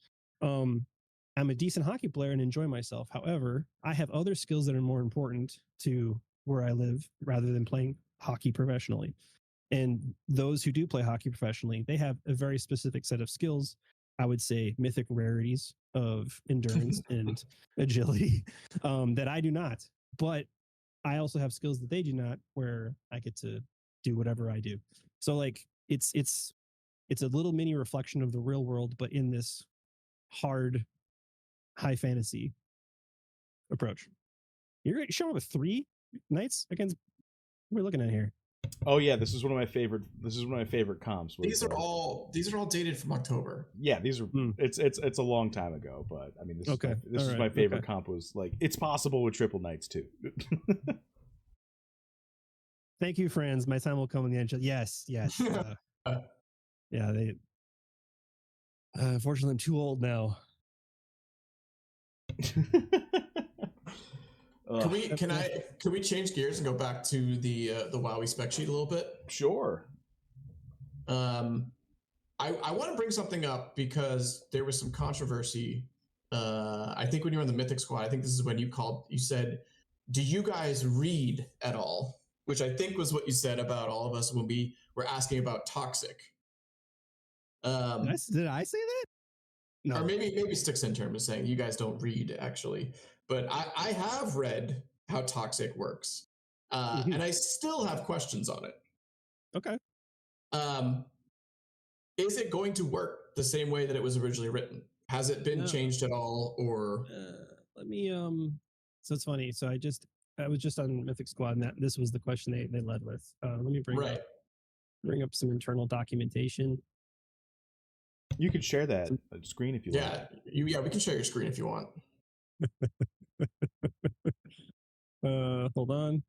I'm a decent hockey player and enjoy myself. However, I have other skills that are more important to where I live rather than playing hockey professionally. And those who do play hockey professionally, they have a very specific set of skills. I would say mythic rarities of endurance and agility that I do not. But I also have skills that they do not, where I get to do whatever I do. So like it's a little mini reflection of the real world, but in this hard high fantasy approach. You're showing up with 3 knights against. What are we looking at here? Oh yeah, this is one of my favorite comps. These are all dated from October. Yeah, these are. It's a long time ago, but I mean, this is my favorite comp. Was like it's possible with triple knights too. Thank you, Franz. My time will come in the end. Yes. Yeah, they. Unfortunately, I'm too old now. Can we change gears and go back to the Wowee spec sheet a little bit? Sure. I want to bring something up because there was some controversy. I think when you were on the Mythic Squad, I think this is when you said, "Do you guys read at all?" Which I think was what you said about all of us when we were asking about toxic. Did I say that? No. Or maybe Sticks in term is saying you guys don't read actually, but I have read how toxic works, and I still have questions on it. Okay. Is it going to work the same way that it was originally written? Has it been changed at all, or? Let me. So it's funny. So I was just on Mythic Squad, and this was the question they led with. Let me bring up some internal documentation. You could share that screen if you want. Yeah, we can share your screen if you want. Hold on.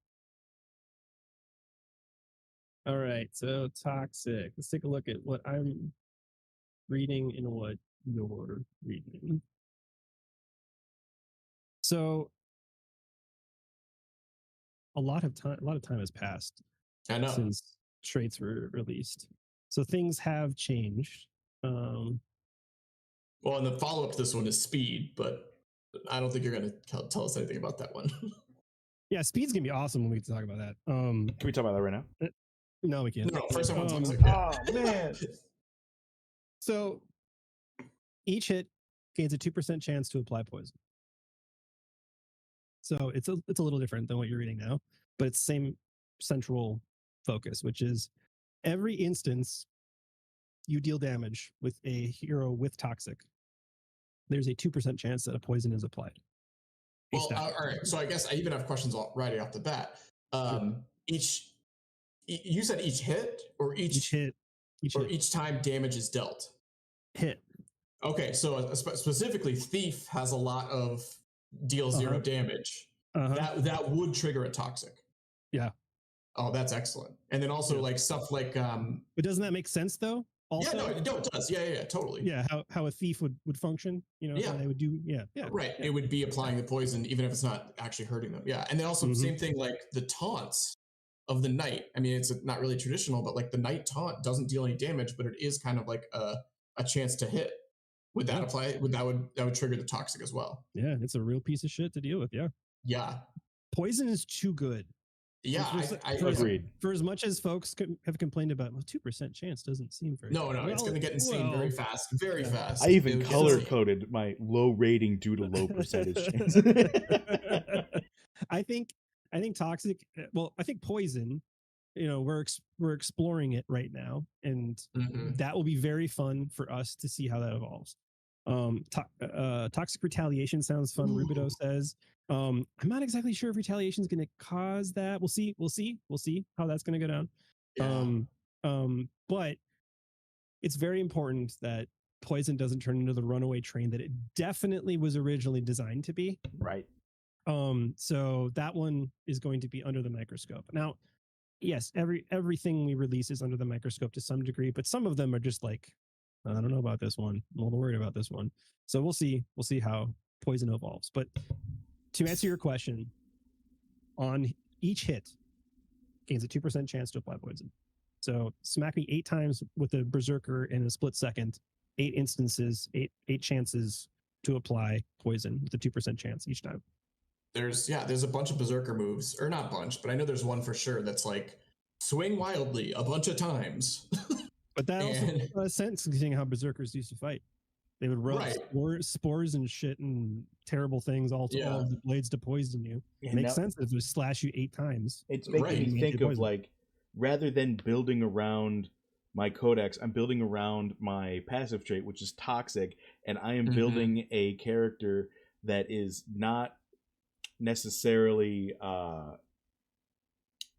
All right, so toxic. Let's take a look at what I'm reading and what you're reading. So a lot of time has passed. I know. Since traits were released. So things have changed. Well, and the follow-up to this one is speed, but I don't think you're going to tell us anything about that one. Yeah, speed's going to be awesome when we talk about that. Can we talk about that right now? No, we can't. No, first time Oh, man. So each hit gains a 2% chance to apply poison. So it's a little different than what you're reading now, but it's the same central focus, which is every instance you deal damage with a hero with toxic, there's a 2% chance that a poison is applied. Well, all right. So I guess I even have questions right off the bat. You said each hit or each time damage is dealt? Hit. Okay, so specifically, Thief has a lot of deal 0 damage. That would trigger a toxic. Yeah. Oh, that's excellent. And then also like stuff like. But doesn't that make sense though? Also, yeah, no, it does. Yeah, totally. Yeah, how a thief would function, you know, Yeah. how they would do. Yeah. Right. It would be applying the poison even if it's not actually hurting them. Yeah. And then also same thing like the taunts of the knight. I mean, it's not really traditional, but like the knight taunt doesn't deal any damage, but it is kind of like a chance to hit. Would that apply? That would trigger the toxic as well. Yeah, it's a real piece of shit to deal with. Yeah. Yeah. Poison is too good. Yeah, I agreed. For as much as folks have complained about, 2% chance doesn't seem very. No, it's going to get insane very fast, very fast. I even color coded my low rating due to low percentage chance. I think toxic. Well, I think poison. You know, we're exploring it right now, and that will be very fun for us to see how that evolves. Toxic retaliation sounds fun. Rubido says. I'm not exactly sure if retaliation is going to cause that. We'll see how that's going to go down. Yeah. But it's very important that poison doesn't turn into the runaway train that it definitely was originally designed to be. Right. So that one is going to be under the microscope. Now, yes, everything we release is under the microscope to some degree, but some of them are just like, I don't know about this one. I'm a little worried about this one. So we'll see how poison evolves. But to answer your question, on each hit, gains a 2% chance to apply poison. So smack me 8 times with a berserker in a split second, 8 instances, 8 chances to apply poison with a 2% chance each time. There's a bunch of berserker moves, or not bunch, but I know there's one for sure that's like swing wildly a bunch of times. But that also makes a sense considering how berserkers used to fight. They would rub spores and shit and terrible things all of the blades to poison you. It makes sense if it would slash you 8 times. It's making me think of like, rather than building around my codex, I'm building around my passive trait, which is toxic, and I am building a character that is not necessarily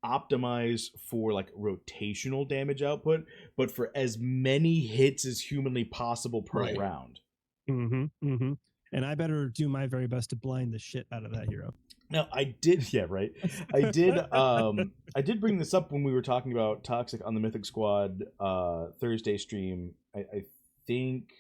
optimized for like rotational damage output, but for as many hits as humanly possible per round. And I better do my very best to blind the shit out of that hero. Now I did I did bring this up when we were talking about toxic on the Mythic Squad Thursday stream. I think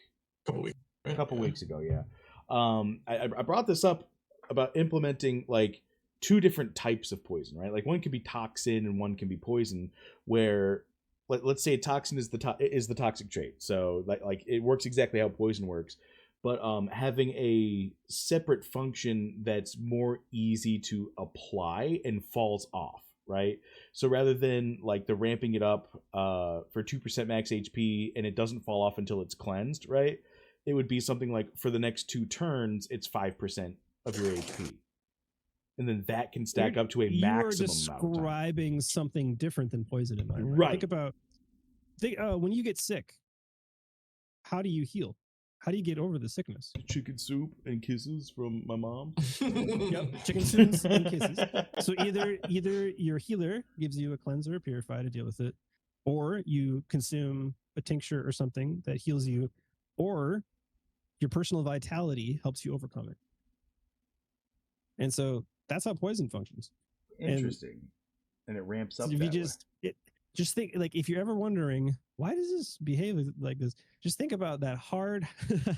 a couple weeks ago. Yeah. I brought this up about implementing like 2 different types of poison, right? Like one can be toxin and one can be poison, where let's say toxin is the toxic trait. So like it works exactly how poison works, but having a separate function that's more easy to apply and falls off, right? So rather than like the ramping it up for 2% max HP and it doesn't fall off until it's cleansed, right? It would be something like for the next 2 turns, it's 5% of your HP. And then that can stack up to a maximum amount of time. You are describing something different than poison in my mind. Right. Think about when you get sick, how do you heal? How do you get over the sickness? Chicken soup and kisses from my mom. Yep, chicken soup and kisses. So either your healer gives you a cleanser or purifier to deal with it, or you consume a tincture or something that heals you, or your personal vitality helps you overcome it. And so that's how poison functions. Interesting. And it ramps up. So if you just think, like, if you're ever wondering why does this behave like this, just think about that hard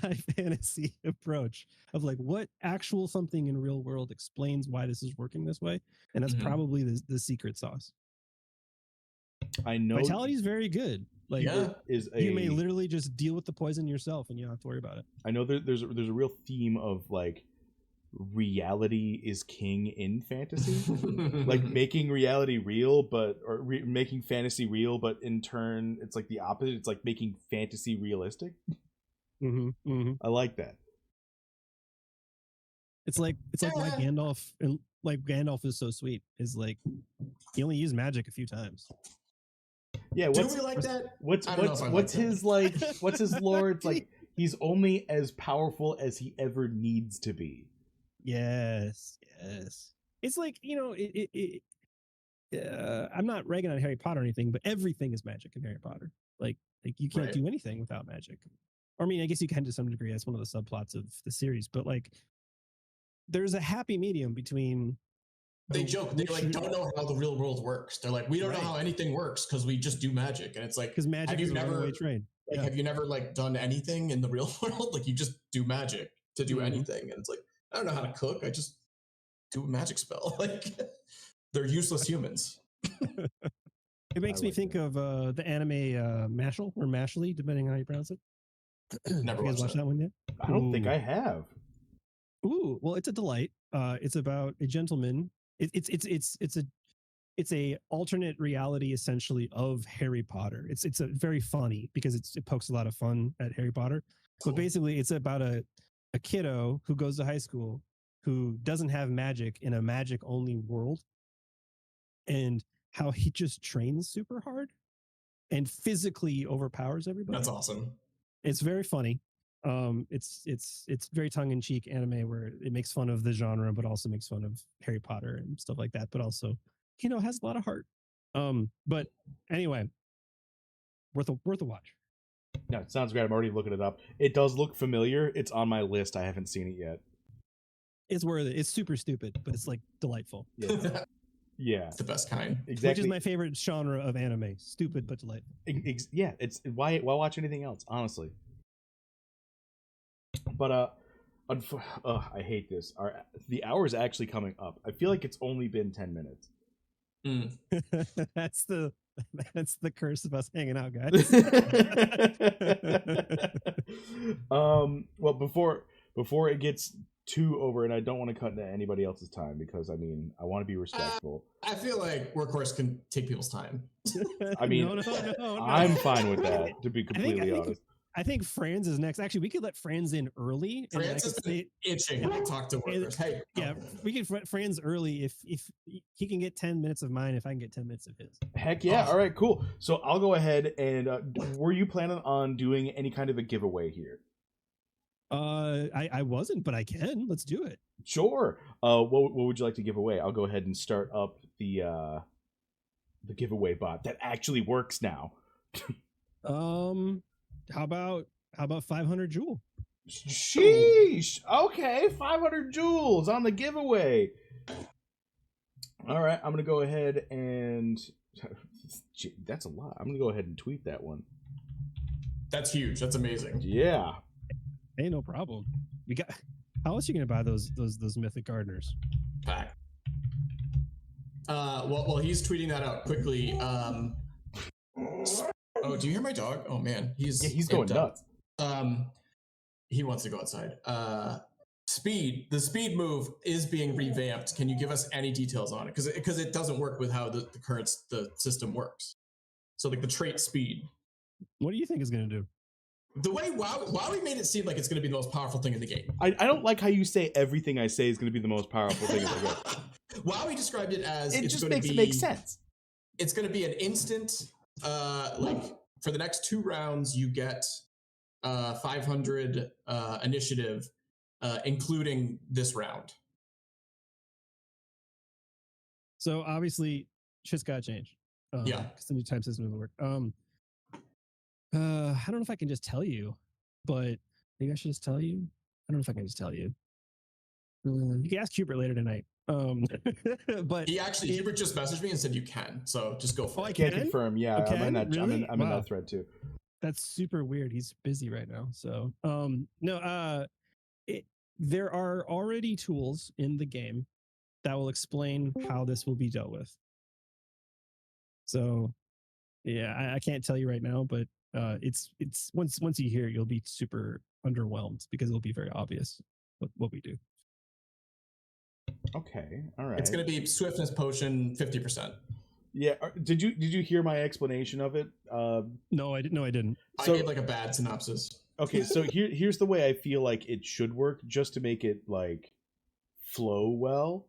high fantasy approach of like what actual something in real world explains why this is working this way, and that's probably the secret sauce. I know vitality is very good. Like you may literally just deal with the poison yourself and you don't have to worry about it. I know there's a real theme of like reality is king in fantasy. Like making reality real, making fantasy real, but in turn it's like the opposite. It's like making fantasy realistic. I like that. It's like why Gandalf, and like Gandalf is so sweet, is like he only used magic a few times. Yeah, do we like that? What's his like? What's his lore? It's like he's only as powerful as he ever needs to be. Yes. It's like, I'm not ragging on Harry Potter or anything, but everything is magic in Harry Potter. Like you can't do anything without magic. Or, I mean, I guess you can to some degree. That's one of the subplots of the series. But like, there's a happy medium between. They joke. They like don't know how the real world works. They're like, we don't know how anything works because we just do magic, and it's like because magic is a runaway train. Like, have you never like done anything in the real world? Like you just do magic to do anything, and it's like I don't know how to cook. I just do a magic spell. Like they're useless humans. It makes me think of the anime Mashal or Mashly, depending on how you pronounce it. Never you guys watched that one yet? I don't think I have. Ooh, well, it's a delight. It's about a gentleman. It's a alternate reality essentially of Harry Potter. It's a very funny because it pokes a lot of fun at Harry Potter. Cool. But basically, it's about a kiddo who goes to high school who doesn't have magic in a magic only world, and how he just trains super hard and physically overpowers everybody. That's awesome. It's very funny. It's very tongue in cheek anime where it makes fun of the genre, but also makes fun of Harry Potter and stuff like that. But also, has a lot of heart. But anyway, worth a watch. No, it sounds great. I'm already looking it up. It does look familiar. It's on my list. I haven't seen it yet. It's worth it. It's super stupid, but it's like delightful. Yeah. Yeah, it's the best kind. Exactly. Which is my favorite genre of anime. Stupid but delightful. Yeah, it's why watch anything else, honestly. But I hate this. The hour's actually coming up. I feel like it's only been 10 minutes. That's the curse of us hanging out, guys. Well, before it gets too over, and I don't want to cut into anybody else's time because I want to be respectful. I feel like Workhorse can take people's time. I mean, no. I'm fine with that, to be completely honest. I think Franz is next. Actually, we could let Franz in early. Franz is itching to talk to Workhorse. Hey, yeah, we can Franz early if he can get 10 minutes of mine, if I can get 10 minutes of his. Heck yeah! All right, cool. So I'll go ahead and were you planning on doing any kind of a giveaway here? I wasn't, but I can. Let's do it. Sure. What would you like to give away? I'll go ahead and start up the giveaway bot that actually works now. How about 500 Joule? Sheesh. Okay, 500 joules on the giveaway. All right, I'm gonna go ahead and that's a lot. I'm gonna go ahead and tweet that one. That's huge. That's amazing. Yeah. Hey, no problem. We got. How else are you gonna buy those mythic gardeners? Pack. Well, he's tweeting that out quickly. Oh, do you hear my dog? Oh man, he's going nuts. He wants to go outside. The speed move is being revamped. Can you give us any details on it? Because it doesn't work with how the current system works. So like the trait speed. What do you think is going to do? The way Wowee made it seem like it's going to be the most powerful thing in the game. I don't like how you say everything I say is going to be the most powerful thing in the game. Wowee described it as it just makes it make sense. It's going to be an instant. Like for the next 2 rounds, you get 500 initiative, including this round. So obviously, shit's got to change. Yeah, because the new time system doesn't work. I don't know if I can just tell you, but maybe I should just tell you. I don't know if I can just tell you. You can ask Hubert later tonight. But Hubert just messaged me and said you can. So just go for it. I can confirm. Yeah, okay, I'm in that. Really? I'm in that thread too. That's super weird. He's busy right now. So there are already tools in the game that will explain how this will be dealt with. So yeah, I can't tell you right now, but it's once you hear it, you'll be super underwhelmed because it'll be very obvious what we do. Okay, all right. It's going to be swiftness potion 50%. Yeah, did you hear my explanation of it? No, I didn't. I gave like a bad synopsis. Okay, so here's the way I feel like it should work, just to make it like flow well.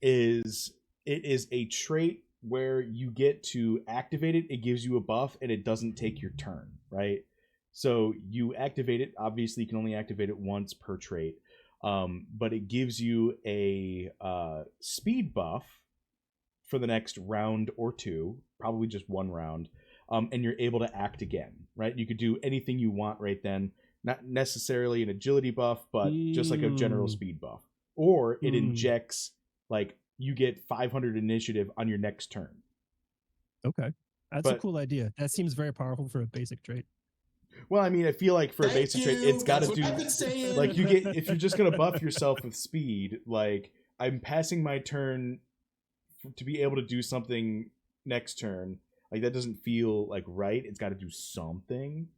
It is a trait where you get to activate it. It gives you a buff, and it doesn't take your turn, right? So you activate it. Obviously, you can only activate it once per trait, but it gives you a speed buff for the next round or 2, probably just 1 round, and you're able to act again, right? You could do anything you want right then, not necessarily an agility buff, but just like a general speed buff. Or it injects, like, you get 500 initiative on your next turn. Okay. That's a cool idea. That seems very powerful for a basic trait. Well, I mean, I feel like for a basic trait, it's got to do. I've been saying. Like you get, if you're just gonna buff yourself with speed, like I'm passing my turn to be able to do something next turn. Like that doesn't feel like right. It's got to do something.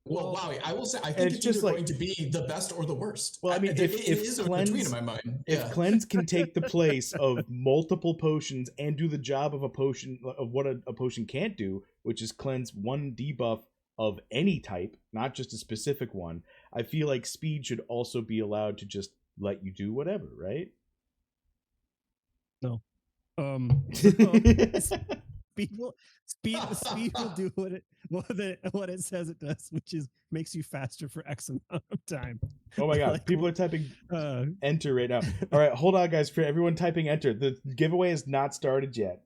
Well, Wowee, I will say I think it's just going to be the best or the worst. Well, I mean, it is cleanse, between in my mind. If cleanse can take the place of multiple potions and do the job of a potion of what a potion can't do, which is cleanse one debuff of any type, not just a specific one, I feel like speed should also be allowed to just let you do whatever, right? No. Speed will do what it says it does, which is makes you faster for X amount of time. Oh my god, Like, people are typing enter right now. All right, hold on, guys. For everyone typing enter, the giveaway has not started yet.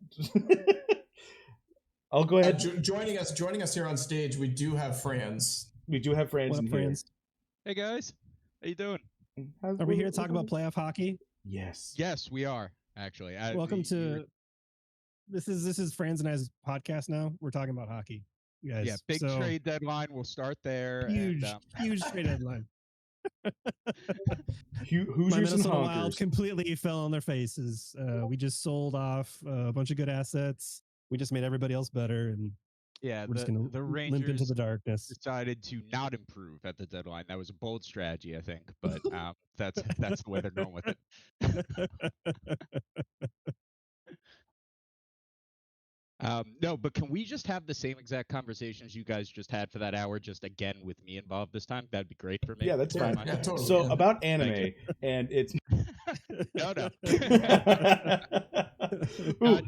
I'll go ahead. Joining us here on stage, we do have Franz. We do have Franz in here. Hey guys, how you doing? Are we here to talk about playoff hockey? Yes. Yes, we are actually. Welcome to. This is Franz and I's podcast now. We're talking about hockey, guys. Yeah, big trade deadline. We'll start there. Huge trade deadline. Hoosiers and Minnesota honkers Wild completely fell on their faces. We just sold off a bunch of good assets. We just made everybody else better, and yeah, we're just gonna the Rangers limp into the darkness. Decided to not improve at the deadline. That was a bold strategy, I think, but that's the way they're going with it. No, but can we just have the same exact conversations you guys just had for that hour, just again with me involved this time? That'd be great for me. Yeah, that's fine. Yeah, totally, so about anime, and it's no.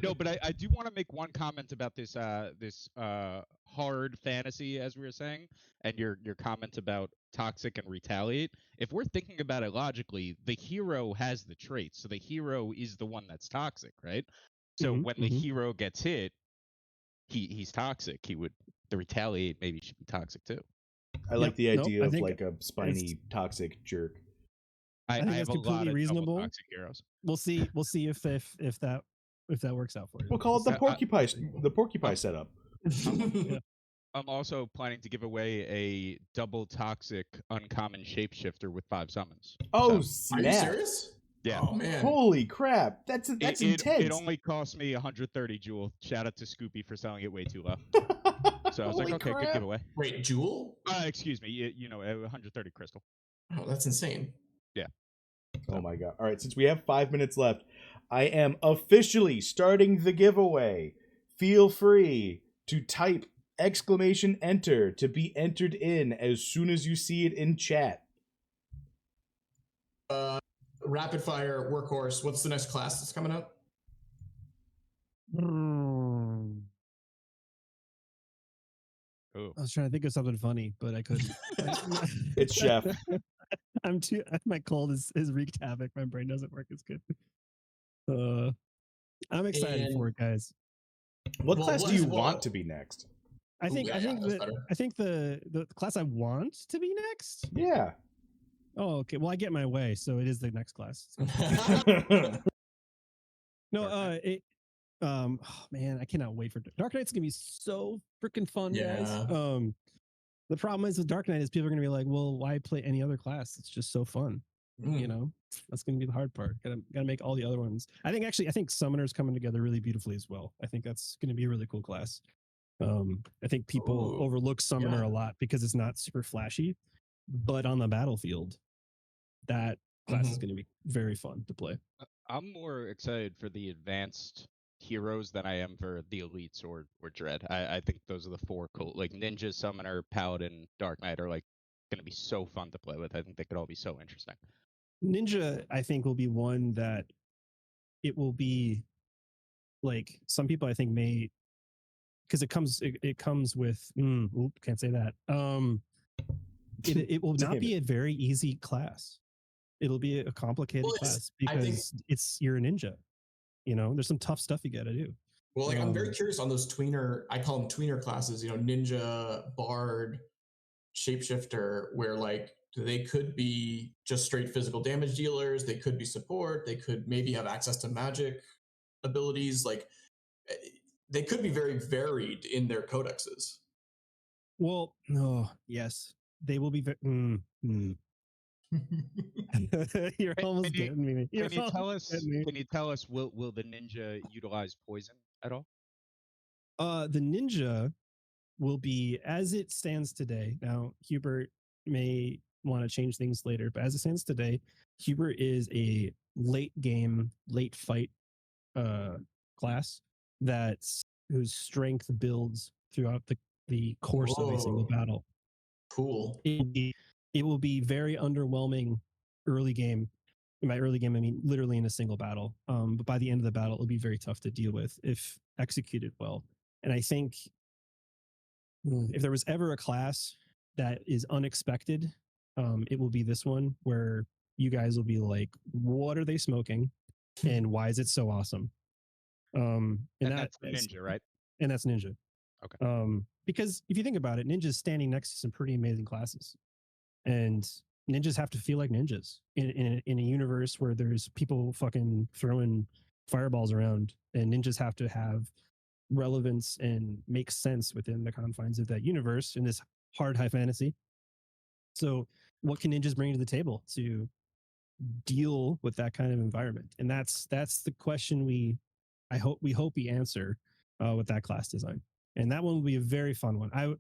No, but I do want to make one comment about this hard fantasy, as we were saying, and your comment about toxic and retaliate. If we're thinking about it logically, the hero has the traits, so the hero is the one that's toxic, right? So when the hero gets hit, he's toxic. The retaliate maybe should be toxic too. I like the idea of like a spiny toxic jerk. I think have it's completely reasonable. Toxic heroes. We'll see if that works out for you. We'll call it the porcupine setup. Yeah. I'm also planning to give away a double toxic uncommon shapeshifter with 5 summons. Oh, snap. Are you serious? Yeah. Oh man. Holy crap. That's intense. It only cost me 130 Jewel. Shout out to Scoopy for selling it way too low. So I was like, okay, good giveaway. Wait, Jewel? Excuse me. 130 crystal. Oh, that's insane. Yeah. Oh my god. All right, since we have 5 minutes left, I am officially starting the giveaway. Feel free to type !enter to be entered in as soon as you see it in chat. Rapid fire Workhorse. What's the next class that's coming up? Oh. I was trying to think of something funny, but I couldn't. It's Chef. My cold has wreaked havoc. My brain doesn't work as good. I'm excited for it, guys. What class do you want to be next? I think the class I want to be next. Yeah. Oh, okay. Well, I get my way, so it is the next class. No, oh man, I cannot wait for Dark Knight's gonna be so freaking fun, guys. The problem is with Dark Knight is people are gonna be like, well, why play any other class? It's just so fun. You know, that's gonna be the hard part. Gotta make all the other ones. I think Summoner's coming together really beautifully as well. I think that's gonna be a really cool class. I think people overlook Summoner a lot because it's not super flashy, but on the battlefield, that class is going to be very fun to play. I'm more excited for the advanced heroes than I am for the elites or Dread. I think those are the 4 cool, like Ninja, Summoner, Paladin, Dark Knight are like going to be so fun to play with. I think they could all be so interesting. Ninja, I think, will be one that it will be like some people I think may, because it comes with can't say that. It will not be a very easy class. It'll be a complicated class because you're a ninja. You know, there's some tough stuff you got to do. Well, like I'm very curious on those tweener. I call them tweener classes. You know, ninja, bard, shapeshifter, where like they could be just straight physical damage dealers. They could be support. They could maybe have access to magic abilities. Like they could be very varied in their codexes. Well, no, yes, they will be. You're almost getting me. Can you tell us? Can you tell us? Will the ninja utilize poison at all? The ninja will be as it stands today. Now, Hubert may want to change things later, but as it stands today, Hubert is a late game, late fight class whose strength builds throughout the course of a single battle. Cool. It will be very underwhelming early game. In my early game, I mean literally in a single battle. But by the end of the battle, it'll be very tough to deal with if executed well. And I think if there was ever a class that is unexpected, it will be this one, where you guys will be like, what are they smoking? And why is it so awesome? And that's ninja, right? And that's ninja. Okay. Because if you think about it, ninja's standing next to some pretty amazing classes. And ninjas have to feel like ninjas in a universe where there's people fucking throwing fireballs around, and ninjas have to have relevance and make sense within the confines of that universe in this hard high fantasy. So what can ninjas bring to the table to deal with that kind of environment? And that's the question we hope we answer with that class design. And that one will be a very fun one.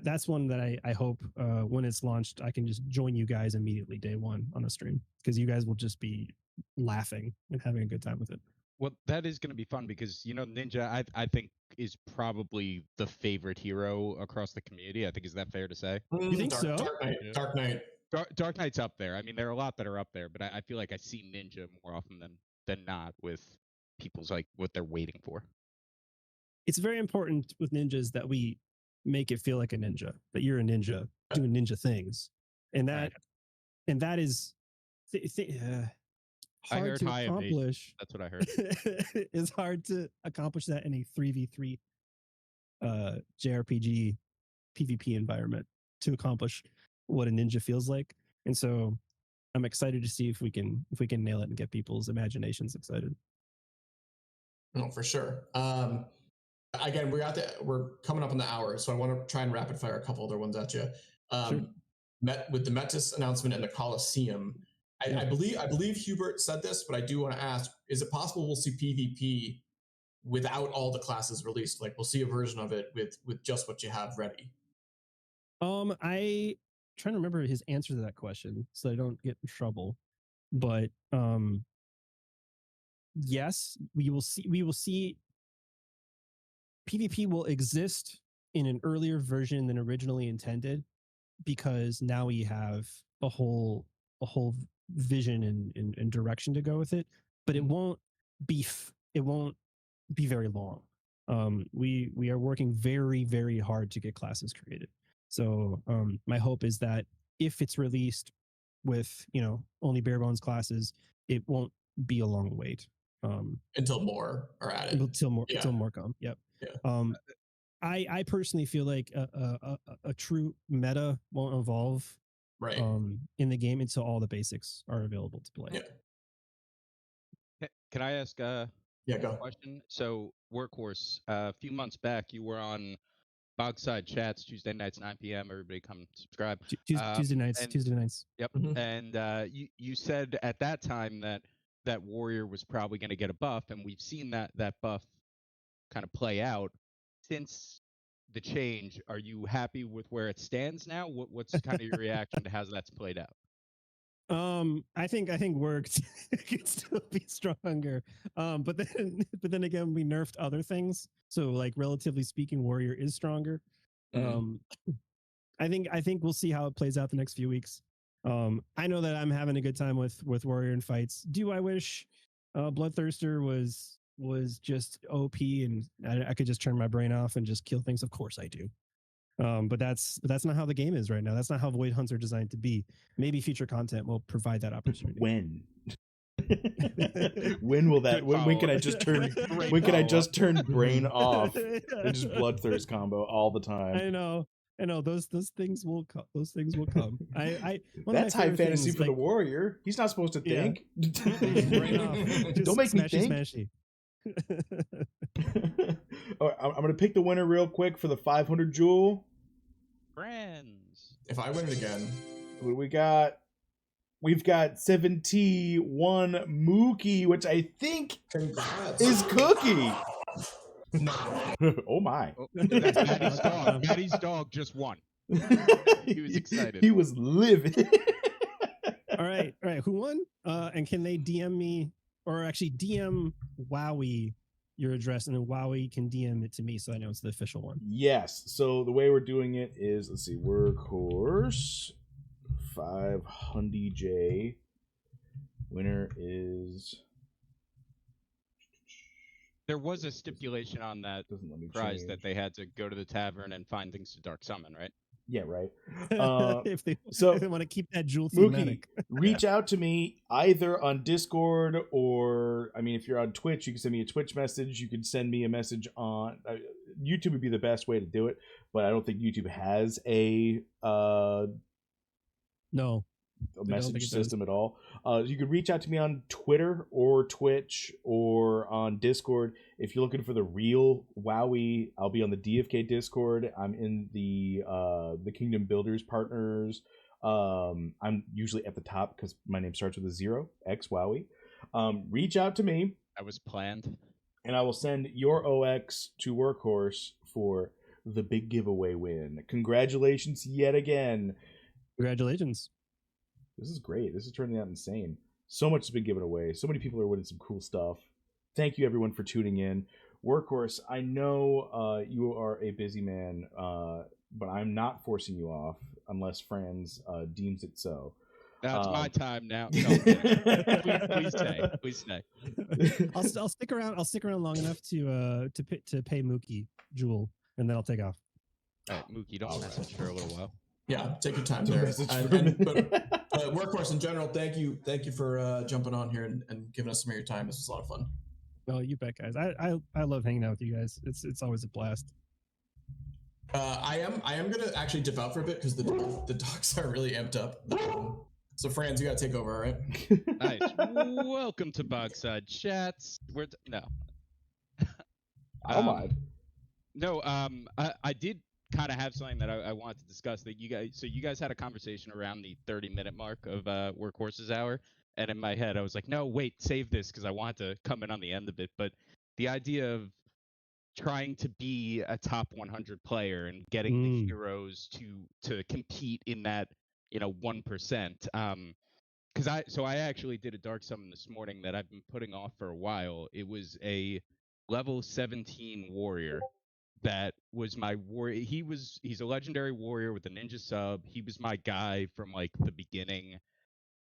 That's one that I hope when it's launched, I can just join you guys immediately day one on a stream, because you guys will just be laughing and having a good time with it. Well, that is going to be fun because, Ninja, I think, is probably the favorite hero across the community. I think, is that fair to say? You think so? Dark Knight. Dark Knight's up there. I mean, there are a lot that are up there, but I feel like I see Ninja more often than not with people's, like, what they're waiting for. It's very important with ninjas that we make it feel like a ninja, that you're a ninja doing ninja things. And that is hard to accomplish. That's what I heard. It's hard to accomplish that in a 3v3 JRPG PvP environment, to accomplish what a ninja feels like. And so I'm excited to see if we can nail it and get people's imaginations excited. No, for sure. Again, we're coming up on the hour, so I want to try and rapid fire a couple other ones at you. Sure. Met with the Metis announcement and the Coliseum. I believe Hubert said this, but I do want to ask: is it possible we'll see PvP without all the classes released? Like, we'll see a version of it with just what you have ready. I trying to remember his answer to that question so I don't get in trouble. But yes, we will see PvP will exist in an earlier version than originally intended, because now we have a whole vision and direction to go with it. But it won't be very long. We are working very, very hard to get classes created. So my hope is that if it's released with only bare bones classes, it won't be a long wait. Until more are added. Until more come. Yep. Yeah. I personally feel like a true meta won't evolve right in the game until all the basics are available to play. Yeah. Can I ask go. question? So Workhorse, a few months back, you were on Bogside Chats Tuesday nights 9 p.m. Everybody come subscribe. Tuesday nights. Yep. Mm-hmm. And you said at that time that Warrior was probably going to get a buff, and we've seen that buff kind of play out since the change. Are you happy with where it stands now? What's kind of your reaction to how that's played out? I think Worked could still be stronger. But then again, we nerfed other things, so like relatively speaking, Warrior is stronger. I think we'll see how it plays out the next few weeks. I know that I'm having a good time with Warrior in fights. Do I wish Bloodthirster was just OP and I could just turn my brain off and just kill things? Of course I do. But that's not how the game is right now. That's not how Void Hunts are designed to be. Maybe future content will provide that opportunity. When will that? When can I just turn? When can I just turn brain off and just Bloodthirst combo all the time? I know. Those things will come. Those things will come. That's high fantasy for the Warrior. He's not supposed to think. Brain off. Don't make me think. Smashy. All right, I'm gonna pick the winner real quick for the 500 jewel. Franz. If I win it again, What do we got? We've got 71 Mookie, which I think congrats. is Cookie. No. Oh my. Oh, that's Maddie's dog. Maddie's dog just won. He was excited. He was livid. All right. Who won? And can they DM me, or actually DM Wowee your address, and then Wowee can DM it to me so I know it's the official one. Yes. So the way we're doing it is, let's see, Workhorse 500J. Winner is. There was a stipulation on that Doesn't let me prize change. that they had to go to the tavern and find things to dark summon, right? Yeah, right. if they so want to keep that jewel Mookie, thematic. reach out to me either on Discord or, I mean, if you're on Twitch, you can send me a Twitch message. You can send me a message on YouTube would be the best way to do it, but I don't think YouTube has a No. message system at all. You can reach out to me on Twitter or Twitch or on Discord. If you're looking for the real Wowee, I'll be on the DFK Discord. I'm in the Kingdom Builders Partners. I'm usually at the top because my name starts with a 0, X Wowee. Reach out to me. That was planned. And I will send your OX to Workhorse for the big giveaway win. Congratulations yet again. Congratulations. This is great. This is turning out insane. So much has been given away. So many people are winning some cool stuff. Thank you, everyone, for tuning in. Workhorse, I know you are a busy man, but I'm not forcing you off unless Franz deems it so. That's my time now. No, please stay. Please stay. I'll stick around. I'll stick around long enough to pay Mookie Jewel, and then I'll take off. All right, Mookie, don't message for a little while. Yeah, take your time there. But Workhorse in general, thank you for jumping on here and giving us some of your time. This was a lot of fun. Oh, you bet, guys. I love hanging out with you guys. It's always a blast. I am gonna actually dip out for a bit because the dogs are really amped up. So Franz, you gotta take over, all right? Nice. Welcome to Bogside Chats. No. Oh my. No, I did kind of have something that I wanted to discuss that you guys had a conversation around the 30-minute mark of Workhorse's hour, and in my head I was like, no, wait, save this because I want to come in on the end of it. But the idea of trying to be a top 100 player and getting the heroes to compete in that 1%. Because I actually did a dark summon this morning that I've been putting off for a while. It was a level 17 warrior that was my warrior. He's a legendary warrior with a ninja sub. He was my guy from like the beginning.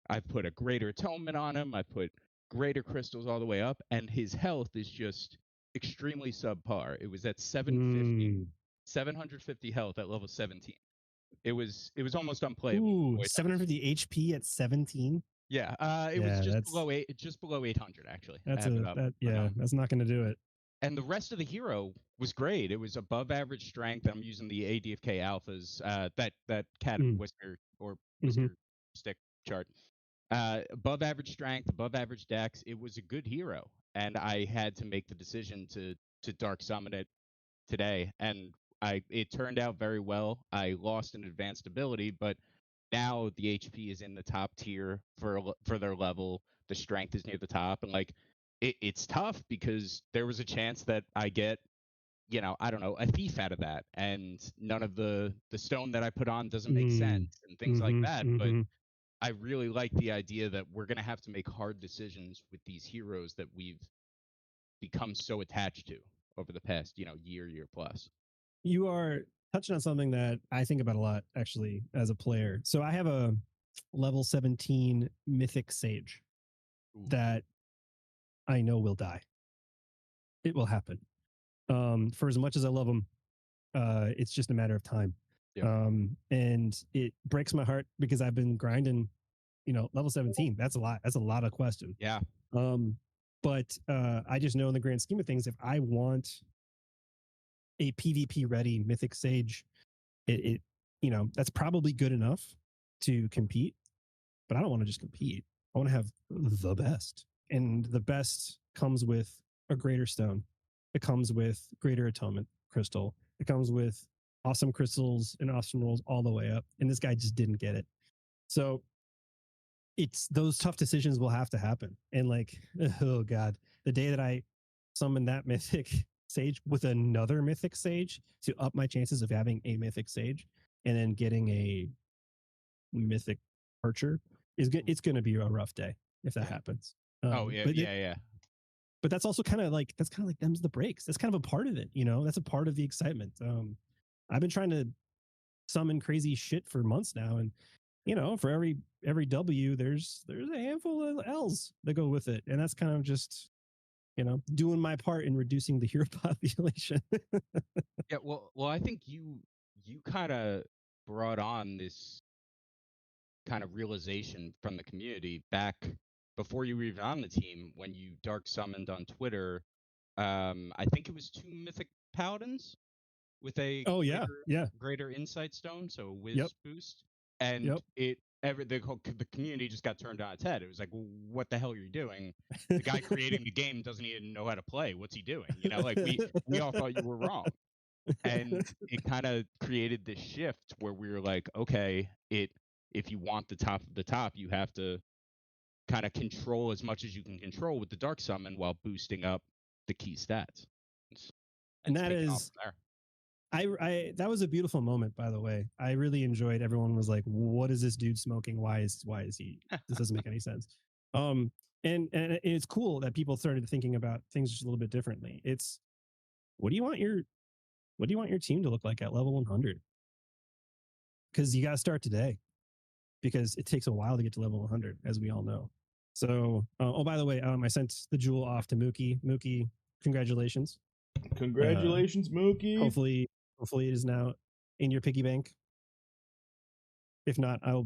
I put a greater atonement on him. I put greater crystals all the way up, and his health is just extremely subpar. It was at 750 health at level 17. It was almost unplayable. Ooh, 750 HP at 17. Yeah, it was just below 800 actually. That's that's not going to do it. And the rest of the hero was great. It was above average strength. I'm using the ADFK alphas, that cat whisker or whisker stick chart. Above average strength, above average dex. It was a good hero, and I had to make the decision to dark summon it today, and it turned out very well. I lost an advanced ability, but now the HP is in the top tier for their level. The strength is near the top, and like it's tough because there was a chance that I get, I don't know, a thief out of that, and none of the stone that I put on doesn't make sense and things like that. But I really like the idea that we're gonna have to make hard decisions with these heroes that we've become so attached to over the past, year plus. You are touching on something that I think about a lot, actually, as a player. So I have a level 17 Mythic Sage that I know will die. It will happen. For as much as I love him, it's just a matter of time. Yeah. And it breaks my heart because I've been grinding, level 17. That's a lot. That's a lot of question. Yeah. But I just know in the grand scheme of things, if I want a PvP ready Mythic Sage, it that's probably good enough to compete, but I don't want to just compete. I want to have the best, and the best comes with a greater stone. It comes with greater atonement crystal. It comes with awesome crystals and awesome rolls all the way up, and this guy just didn't get it. So it's those tough decisions will have to happen. And like, oh god, the day that I summoned that mythic sage with another mythic sage to up my chances of having a mythic sage and then getting a mythic archer is good. It's going to be a rough day if that happens. But that's also kind of like them's the breaks. That's kind of a part of it, you know. That's a part of the excitement. I've been trying to summon crazy shit for months now, and you know, for every W, there's a handful of L's that go with it, and that's kind of just, you know, doing my part in reducing the hero population. Yeah, well, I think you kind of brought on this kind of realization from the community back before you were even on the team when you dark summoned on Twitter. I think it was 2 mythic paladins with a greater insight stone, so whiz boost, and the community just got turned on its head. It was like, well, what the hell are you doing? The guy creating the game doesn't even know how to play. What's he doing? You know, like we all thought you were wrong. And it kind of created this shift where we were like, okay, if you want the top of the top, you have to kind of control as much as you can control with the dark summon while boosting up the key stats. And that is, I that was a beautiful moment, by the way. I really enjoyed. Everyone was like, "What is this dude smoking? Why is he? This doesn't make any sense." And it's cool that people started thinking about things just a little bit differently. It's what do you want your team to look like at level 100? Because you got to start today, because it takes a while to get to level 100, as we all know. So, oh, by the way, I sent the jewel off to Mookie. Mookie, congratulations. Congratulations, Mookie. Hopefully it is now in your piggy bank. If not, I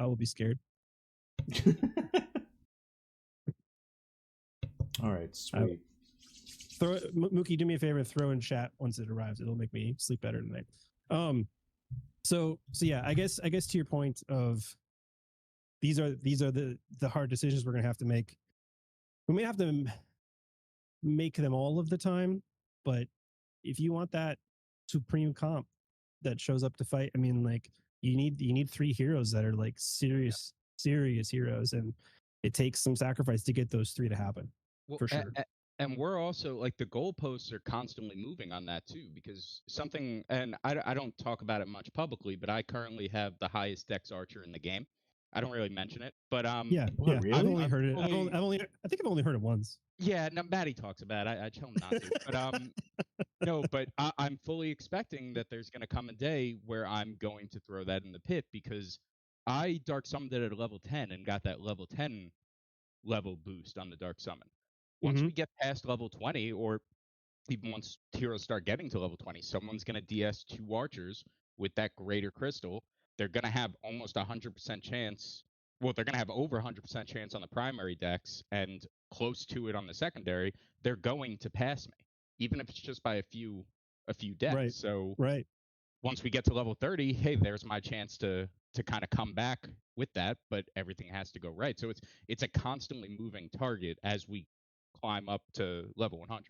will be scared. All right, sweet. Mookie, do me a favor, throw in chat once it arrives. It'll make me sleep better tonight. So yeah, I guess to your point of these are the hard decisions we're gonna have to make. We may have to make them all of the time, but if you want that supreme comp that shows up to fight, I mean, like you need 3 heroes that are like serious heroes, and it takes some sacrifice to get those 3 to happen. Well, for sure. And we're also like the goalposts are constantly moving on that too, because something, and I don't talk about it much publicly, but I currently have the highest dex archer in the game. I don't really mention it, but really? I've only heard it. I think I've only heard it once. Yeah, no, Maddie talks about it. I tell him not to, but no, but I'm fully expecting that there's going to come a day where I'm going to throw that in the pit, because I dark summoned it at level 10 and got that level 10 level boost on the dark summon. Once we get past level 20, or even once heroes start getting to level 20, someone's going to DS 2 archers with that greater crystal. They're going to have almost 100% chance. Well, they're going to have over 100% chance on the primary dex and close to it on the secondary. They're going to pass me, even if it's just by a few decks. Right. So right. Once we get to level 30, hey, there's my chance to kind of come back with that, but everything has to go right. So it's a constantly moving target as we climb up to level 100.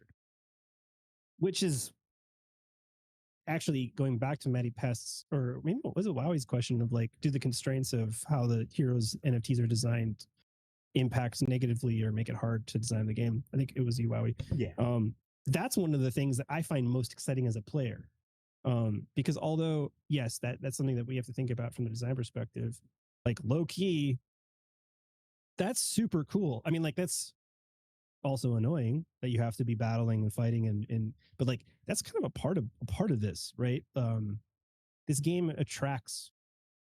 Which is actually going back to Matty Pest's, or maybe what was it, Wowee's question of like, do the constraints of how the heroes NFTs are designed impact negatively or make it hard to design the game? I think it was you, Wowee. Yeah. That's one of the things that I find most exciting as a player. Because although, yes, that's something that we have to think about from the design perspective, like low key, that's super cool. I mean, like that's also annoying that you have to be battling and fighting and but like that's kind of a part of this, right? This game attracts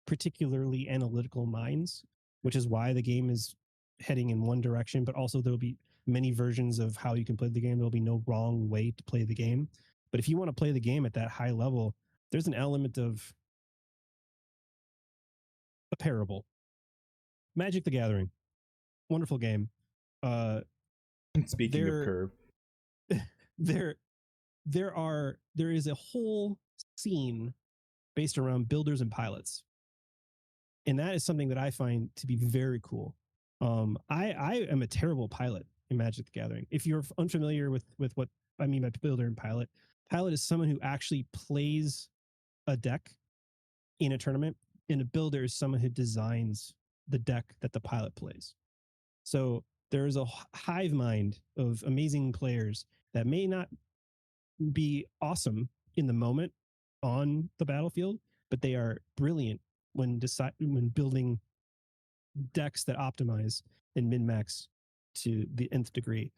particularly analytical minds, which is why the game is heading in one direction, but also there'll be many versions of how you can play the game. There'll be no wrong way to play the game. But if you want to play the game at that high level, there's an element of a parable. Magic the Gathering, wonderful game. Speaking of curve, there is a whole scene based around builders and pilots, and that is something that I find to be very cool. I am a terrible pilot in Magic the Gathering. If you're unfamiliar with what I mean by builder and pilot is someone who actually plays a deck in a tournament, and a builder is someone who designs the deck that the pilot plays. So there's a hive mind of amazing players that may not be awesome in the moment on the battlefield, but they are brilliant when building decks that optimize and min max to the nth degree,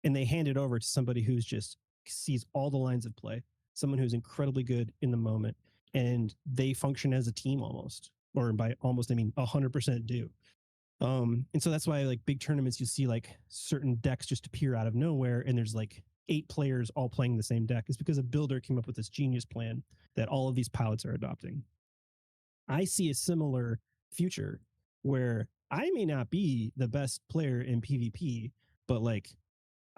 and they hand it over to somebody who's just sees all the lines of play, someone who's incredibly good in the moment, and they function as a team almost, or by almost I mean 100% do. And so that's why like big tournaments, you see like certain decks just appear out of nowhere, and there's like 8 players all playing the same deck. It's because a builder came up with this genius plan that all of these pilots are adopting. I see a similar future where I may not be the best player in PvP, but like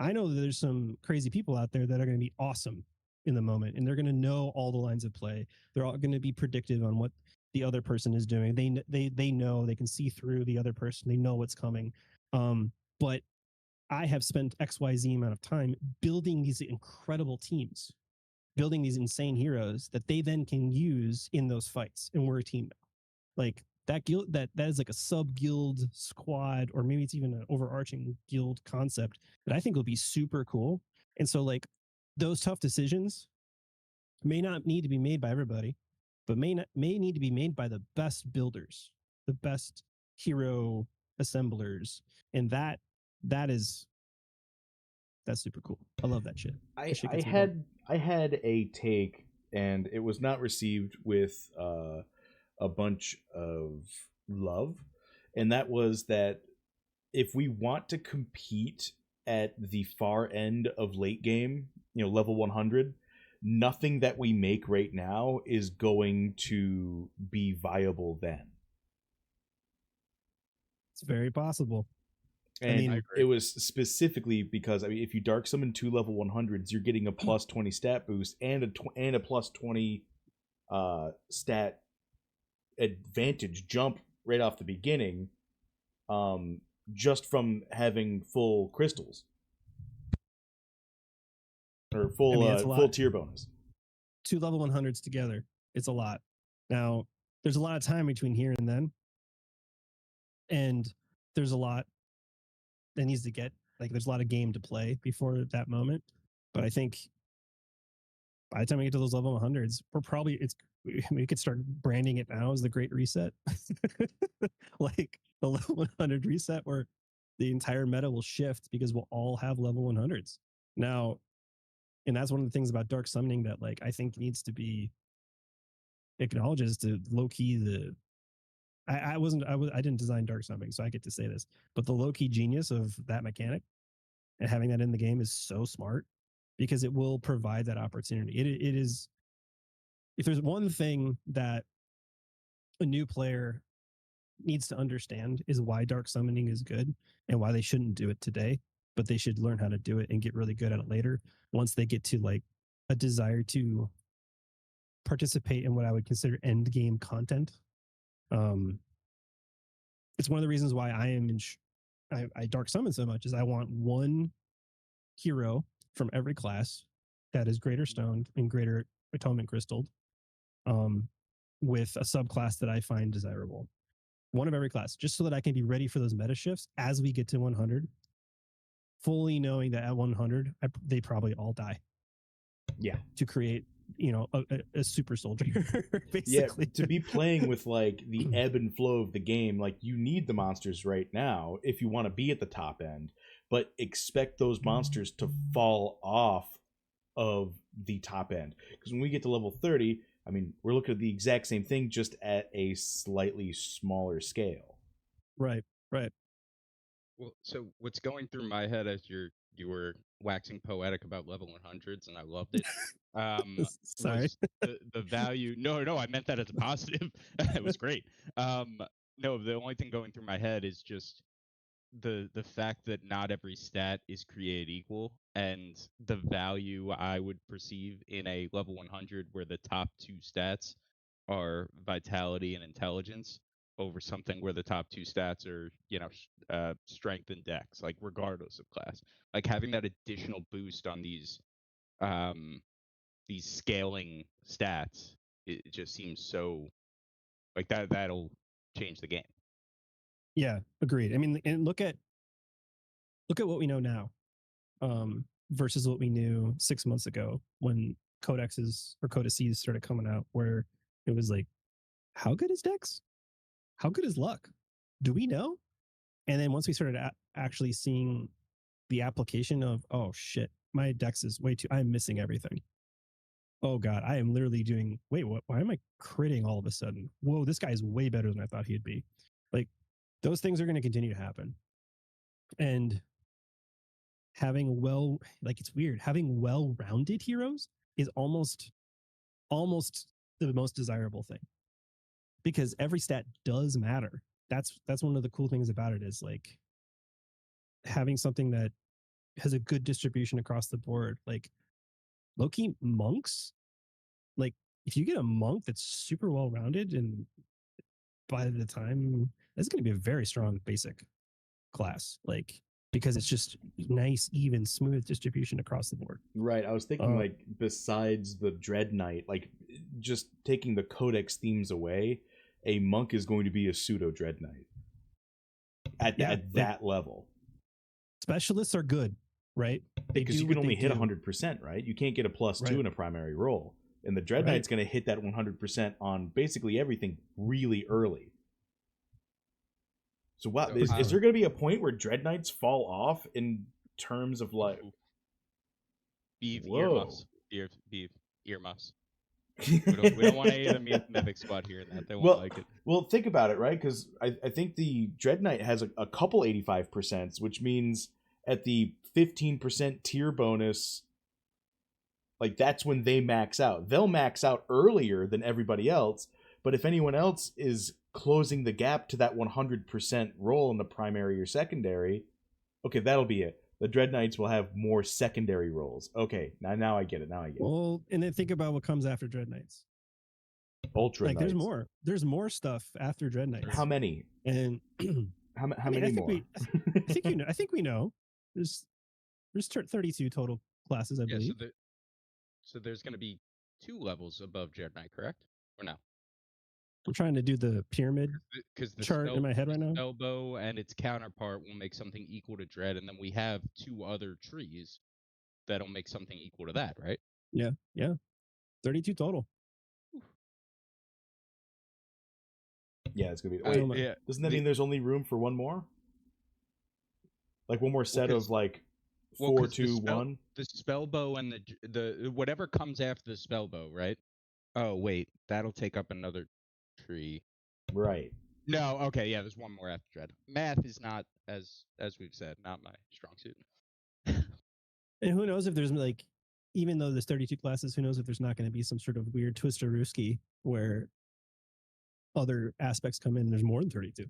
I know that there's some crazy people out there that are going to be awesome in the moment, and they're going to know all the lines of play. They're all going to be predictive on what the other person is doing. They know, they can see through the other person. They know what's coming. But I have spent XYZ amount of time building these incredible teams, building these insane heroes that they then can use in those fights. And we're a team now. Like that guild, that is like a sub guild squad, or maybe it's even an overarching guild concept that I think will be super cool. And so like those tough decisions may not need to be made by everybody, but may need to be made by the best builders, the best hero assemblers, and that's super cool. I love that shit. I had a take, and it was not received with a bunch of love, and that was that if we want to compete at the far end of late game, level 100, nothing that we make right now is going to be viable then. It's very possible. And it was specifically because if you dark summon 2 level 100s, you're getting a plus 20 stat boost and a plus 20 stat advantage jump right off the beginning, just from having full crystals or full tier bonus. 2 level 100s together, it's a lot. Now there's a lot of time between here and then, and there's a lot that needs to get, like, there's a lot of game to play before that moment. But I think by the time we get to those level 100s, we could start branding it now as the Great Reset. Like the level 100 reset, where the entire meta will shift because we'll all have level 100s now. And that's one of the things about dark summoning that like I think needs to be acknowledged, is to low key I didn't design dark summoning, so I get to say this, but the low key genius of that mechanic and having that in the game is so smart, because it will provide that opportunity. It is, if there's one thing that a new player needs to understand, is why dark summoning is good and why they shouldn't do it today, but they should learn how to do it and get really good at it later, once they get to like a desire to participate in what I would consider end game content. It's one of the reasons why I dark summon so much, is I want one hero from every class that is greater stoned and greater atonement crystalled, with a subclass that I find desirable. One of every class, just so that I can be ready for those meta shifts as we get to 100, fully knowing that at 100, they probably all die. Yeah. To create, a super soldier, basically. Yeah, to be playing with like the ebb and flow of the game, like you need the monsters right now if you want to be at the top end, but expect those monsters to fall off of the top end. Because when we get to level 30, we're looking at the exact same thing, just at a slightly smaller scale. Right. Well, so what's going through my head as you were waxing poetic about level 100s, and I loved it. Sorry. Was the value? No, I meant that as a positive. It was great. No, the only thing going through my head is just the fact that not every stat is created equal, and the value I would perceive in a level 100 where the top 2 stats are vitality and intelligence, over something where the top 2 stats are, strength and dex, like regardless of class. Like having that additional boost on these scaling stats it just seems so like that'll change the game. Yeah, agreed. I mean, and look at what we know now, versus what we knew 6 months ago when codexes or codices started coming out, where it was like, how good is Dex? How good is Luck? Do we know? And then once we started actually seeing the application of, oh shit, my Dex is way too, I'm missing everything. Oh God, I am literally doing, wait, what? Why am I critting all of a sudden? Whoa, this guy is way better than I thought he'd be. Like, those things are going to continue to happen. And having it's weird, having well-rounded heroes is almost the most desirable thing, because every stat does matter. That's one of the cool things about it, is like having something that has a good distribution across the board. Like low-key monks, like if you get a monk that's super well-rounded, and by the time, that's going to be a very strong basic class, like, because it's just nice, even, smooth distribution across the board. Right. I was thinking, like, besides the Dread Knight, like, just taking the Codex themes away, a monk is going to be a pseudo Dread Knight at that level. Specialists are good, right? Because you can only hit 100%, right? You can't get a +2 in a primary roll. And the Dread Knight's going to hit that 100% on basically everything really early. So wow, is there going to be a point where Dread Knights fall off in terms of like... Earmuffs. Earmuffs. We don't want any of the Mythic squad here, and that they won't like it. Well, think about it, right? Because I think the Dread Knight has a couple 85%, which means at the 15% tier bonus, like, that's when they max out. They'll max out earlier than everybody else, but if anyone else is closing the gap to that 100% roll in the primary or secondary, okay, that'll be it. The Dread Knights will have more secondary rolls. Okay, now I get it. Well, and then think about what comes after Dread Knights. Ultra Knights. There's more stuff after Dread Knights. How many? And how many more? I think we know. There's 32 total classes, I believe. So there's going to be 2 levels above Dread Knight, correct? Or no? I'm trying to do the pyramid chart in my head right now. Elbow and its counterpart will make something equal to Dread, and then we have 2 other trees that'll make something equal to that, right? Yeah. 32 total. Yeah, it's gonna be. Wait, doesn't that mean there's only room for one more? Like one more set of like 4, 2, 1. The spell bow and the whatever comes after the spell bow, right? Oh wait, that'll take up another tree. Right. No, okay, yeah, there's one more after Dread. Math is not, as we've said, not my strong suit. And who knows if there's, like, even though there's 32 classes, who knows if there's not going to be some sort of weird twister-rooski where other aspects come in and there's more than 32.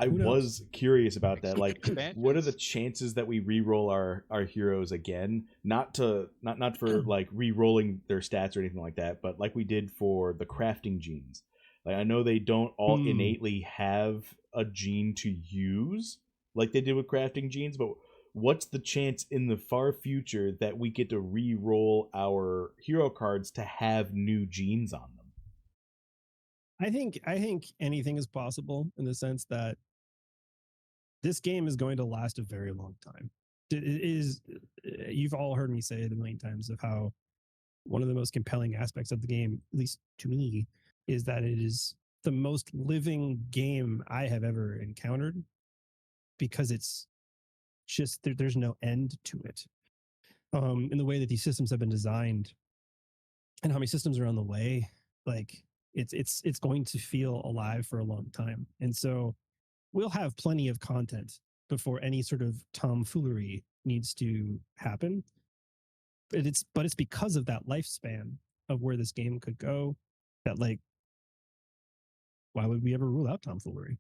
I was curious about that. Like, what are the chances that we re-roll our heroes again? Not for like re-rolling their stats or anything like that, but like we did for the crafting genes. Like, I know they don't all innately have a gene to use like they did with crafting genes, but what's the chance in the far future that we get to re-roll our hero cards to have new genes on them? I think anything is possible, in the sense that this game is going to last a very long time. It is. You've all heard me say it a million times of how one of the most compelling aspects of the game, at least to me, is that it is the most living game I have ever encountered, because it's just there's no end to it. In the way that these systems have been designed, and how many systems are on the way, like it's going to feel alive for a long time. And so we'll have plenty of content before any sort of tomfoolery needs to happen. But it's because of that lifespan of where this game could go that, like, why would we ever rule out tomfoolery?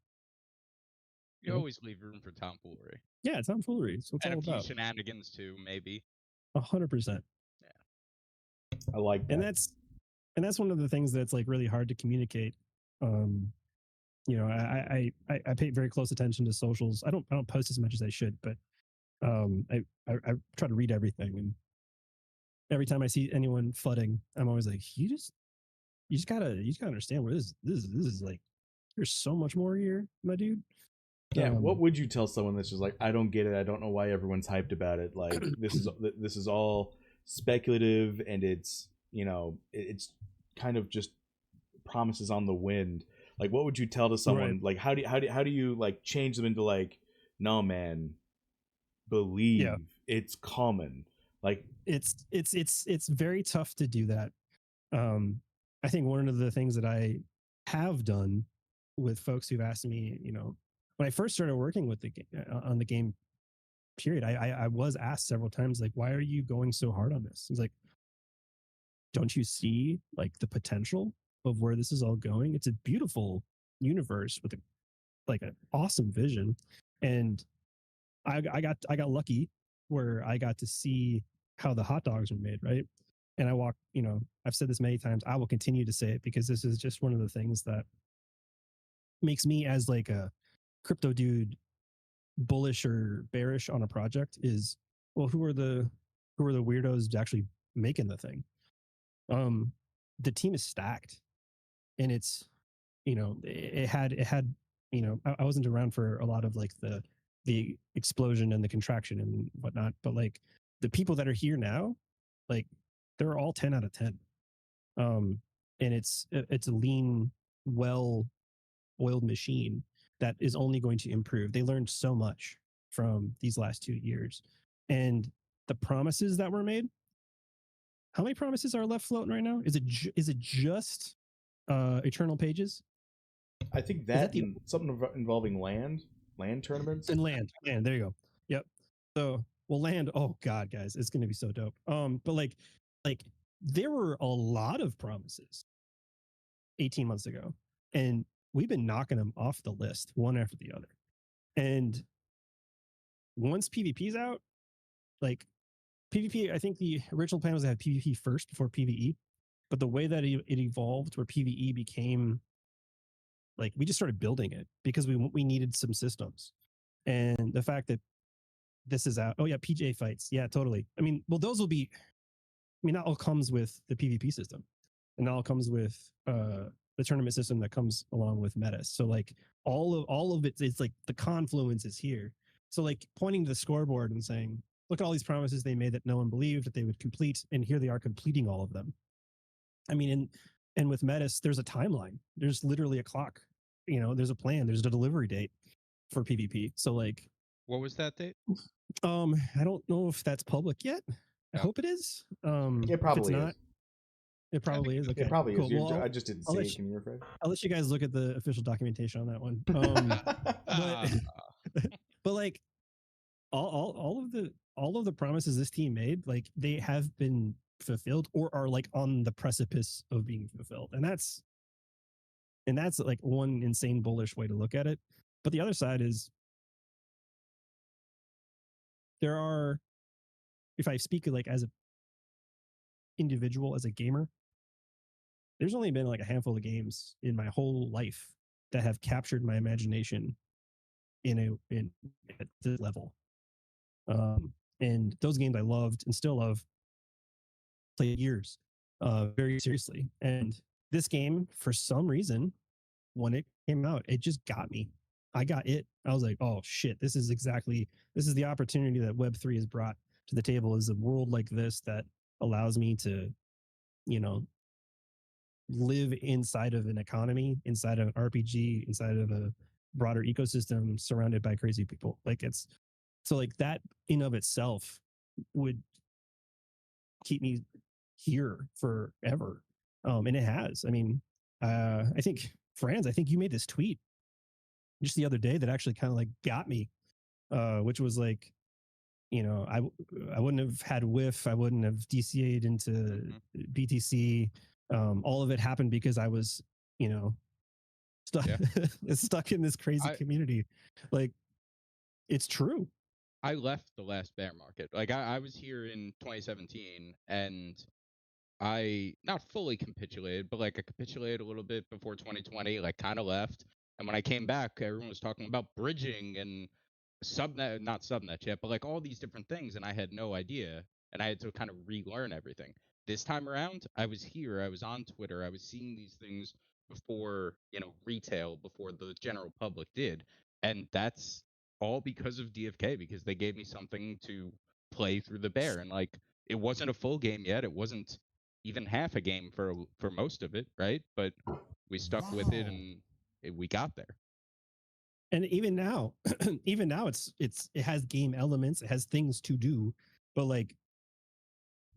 You always leave room for tomfoolery. Yeah, tomfoolery. It's what it's all about. Shenanigans too, maybe. 100%. Yeah, I like that. And that's one of the things that's, like, really hard to communicate. You know, I pay very close attention to socials. I don't post as much as I should, but I try to read everything. And every time I see anyone flooding, I'm always like, you just you just gotta understand where this is like. There's so much more here, my dude. Yeah, what would you tell someone that's just like, I don't get it, I don't know why everyone's hyped about it, like this is all speculative, and it's, you know, it's kind of just promises on the wind. Like, what would you tell to someone? Right. Like, how do you like change them into like, no man, believe Yeah. it's common. Like, it's very tough to do that. I think one of the things that I have done with folks who've asked me, you know, when I first started working with the on the game, period, I was asked several times, like, why are you going so hard on this? It's like, don't you see like the potential of where this is all going? It's a beautiful universe with like an awesome vision, and I got lucky where I got to see how the hot dogs are made, right? And I walk, you know, I've said this many times. I will continue to say it because this is just one of the things that makes me, as like a crypto dude, bullish or bearish on a project. Is, well, who are the weirdos actually making the thing? The team is stacked, and it's, you know, it had, you know, I wasn't around for a lot of like the explosion and the contraction and whatnot, but like the people that are here now, like they're all 10 out of 10. And it's a lean, well oiled machine that is only going to improve. They learned so much from these last 2 years, and the promises that were made. How many promises are left floating right now? Is it just Eternal Pages? I think that something involving land tournaments And land. There you go. Yep. So, well, land. Oh God, guys, it's going to be so dope. But like there were a lot of promises 18 months ago, and we've been knocking them off the list one after the other. And once PvP's out, like PvP, I think the original plan was to have PvP first before PvE, but the way that it evolved, where PvE became like, we just started building it because we needed some systems, and the fact that this is out. Oh yeah, PJ fights. Yeah, totally. I mean, well, those will be. I mean, that all comes with the PvP system, and that all comes with the tournament system that comes along with Metis. So like all of it, it's like the confluence is here. So like pointing to the scoreboard and saying, look at all these promises they made that no one believed that they would complete, and here they are completing all of them. I mean, and with Metis, there's a timeline. There's literally a clock. You know, there's a plan. There's a delivery date for PvP. So like, what was that date? I don't know if that's public yet. I hope it is. It probably is. It probably is. Okay. It probably cool. is. Well, I just didn't see it. Can you refresh? I'll let you guys look at the official documentation on that one. But like all of the promises this team made, like they have been fulfilled or are like on the precipice of being fulfilled. And that's like one insane bullish way to look at it. But the other side is, there are, if I speak like as an individual, as a gamer, there's only been like a handful of games in my whole life that have captured my imagination in at this level. And those games I loved and still love, played years, very seriously. And this game, for some reason, when it came out, it just got me. I got it. I was like, oh shit, this is the opportunity that Web3 has brought to the table, is a world like this that allows me to, you know, live inside of an economy, inside of an RPG, inside of a broader ecosystem, surrounded by crazy people. Like, it's so like that in of itself would keep me here forever. And it has. I mean, I think, Franz, I think you made this tweet just the other day that actually kind of like got me, which was like, you know, I wouldn't have had WIF, I wouldn't have DCA'd into BTC. All of it happened because I was, you know, stuck in this crazy community. Like, it's true. I left the last bear market. Like, I was here in 2017, and I not fully capitulated, but like I capitulated a little bit before 2020, like kind of left. And when I came back, everyone was talking about bridging and subnet, not subnet yet, but like all these different things, and I had no idea, and I had to kind of relearn everything. this time around, I was here, I was on Twitter, I was seeing these things before, retail, before the general public did. And that's all because of DFK, because they gave me something to play through the bear. And like, it wasn't a full game yet. It wasn't even half a game for most of it, right? But we stuck with it, and we got there. And even now, it has game elements, it has things to do, but like,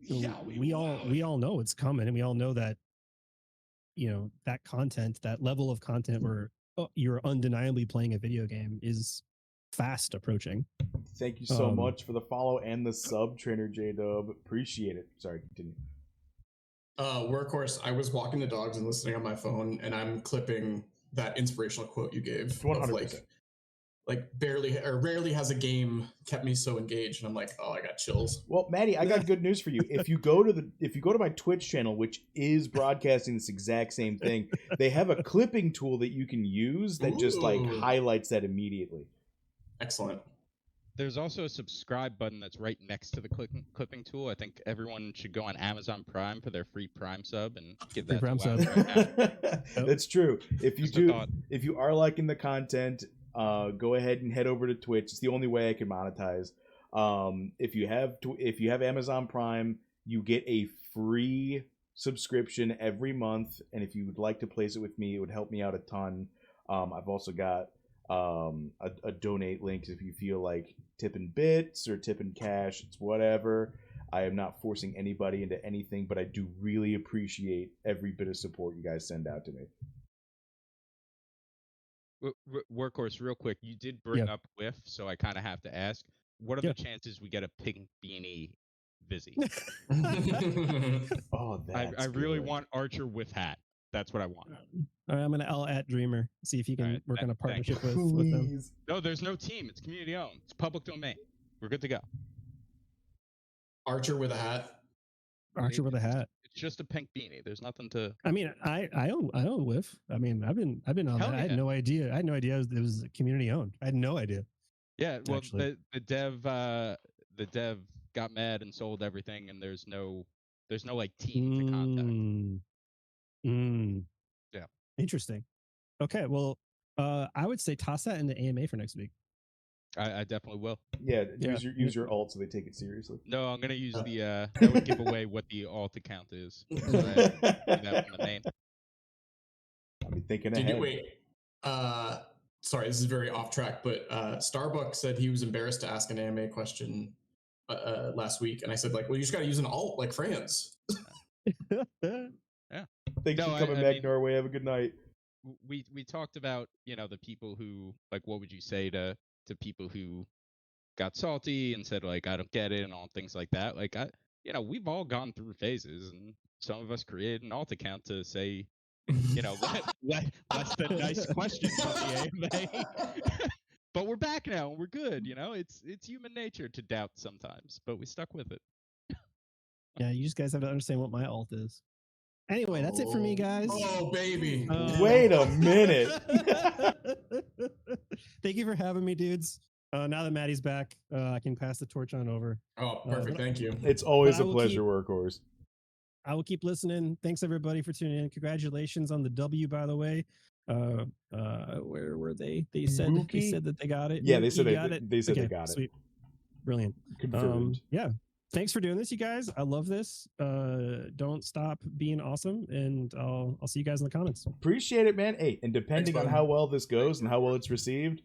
we all know it's coming, and we all know that, that content, that level of content where you're undeniably playing a video game is fast approaching. Thank you so much for the follow and the sub, Trainer J-Dub. Appreciate it. Sorry, continue. Workhorse, I was walking the dogs and listening on my phone, and I'm clipping that inspirational quote you gave. 100%. Of like barely or rarely has a game kept me so engaged, and I'm like, oh, I got chills. Well, Maddie, I got good news for you. If you go to my Twitch channel, which is broadcasting this exact same thing, they have a clipping tool that you can use that just like highlights that immediately. Excellent. There's also a subscribe button that's right next to the clipping tool. I think everyone should go on Amazon Prime for their free Prime sub and give that Prime to sub. Right now. That's true. If you are liking the content, go ahead and head over to Twitch. It's the only way I can monetize. If you have Amazon Prime, you get a free subscription every month, and if you would like to place it with me, it would help me out a ton. I've also got a donate link if you feel like tipping bits or tipping cash. It's whatever. I am not forcing anybody into anything, but I do really appreciate every bit of support you guys send out to me. Workhorse, real quick, you did bring up Whiff, so I kind of have to ask, what are the chances we get a pink beanie Vizzy? Oh, that's I really want Archer with hat. That's what I want. All right, I'll at Dreamer, see if he can work on a partnership with them. No, there's no team. It's community owned. It's public domain. We're good to go. Archer with a hat. Archer with a hat. It's just a pink beanie. There's nothing to. I mean, I own Whiff. I mean, I've been on that. Yeah. I had no idea. It was community owned. I had no idea. Yeah, well, the dev got mad and sold everything, and there's no like team to contact. Yeah. Interesting. Okay, well, I would say toss that into AMA for next week. I definitely will. Yeah, use your alt so they take it seriously. No, I'm gonna use the that would give away what the alt account is. So that from the name. I'll be thinking ahead. Wait. Sorry, this is very off track, but Starbucks said he was embarrassed to ask an AMA question last week, and I said, like, well, you just got to use an alt like Franz. Yeah. Thanks for coming back, Norway. Have a good night. We talked about, the people who, like, what would you say to people who got salty and said, like, I don't get it and all things like that. Like, we've all gone through phases, and some of us created an alt account to say, less than nice questions on the AMA. But we're back now and we're good. It's human nature to doubt sometimes, but we stuck with it. Yeah, you just guys have to understand what my alt is. Anyway, that's it for me, guys. Oh, baby. Wait a minute. Thank you for having me, dudes. Now that Maddie's back, I can pass the torch on over. Oh, perfect. Thank you. It's always a pleasure, Workhorse. I will keep listening. Thanks, everybody, for tuning in. Congratulations on the W, by the way. Where were they? They said that they got it. Yeah, they said they got it. Sweet. Brilliant. Confirmed. Yeah. Thanks for doing this, you guys. I love this. Don't stop being awesome, and I'll see you guys in the comments. Appreciate it, man. Hey, and depending on how well this goes and how well it's received,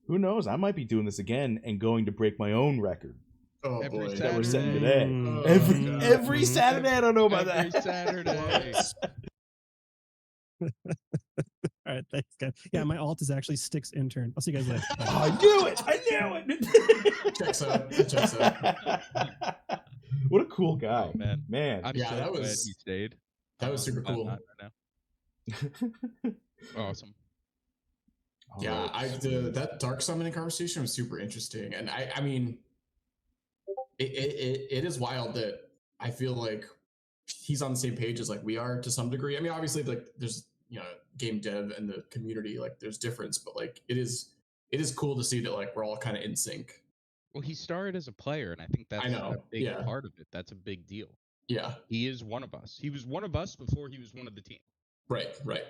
who knows? I might be doing this again and going to break my own record. Oh, boy. That we're setting today. Every Saturday. I don't know about every that. Saturday. All right, thanks, guys. Yeah, my alt is actually Sticks Intern. I'll see you guys later. Bye. I knew it. Checks out. What a cool guy, man. I'm so that glad was he stayed. That was super cool. Awesome. Yeah, that dark summoning conversation was super interesting, and I mean, it is wild that I feel like he's on the same page as like we are to some degree. I mean, obviously, like there's game dev and the community, like there's difference, but like it is cool to see that like we're all kind of in sync. Well, he started as a player, and I think that's a big part of it. That's a big deal. Yeah. He is one of us. He was one of us before he was one of the team. Right.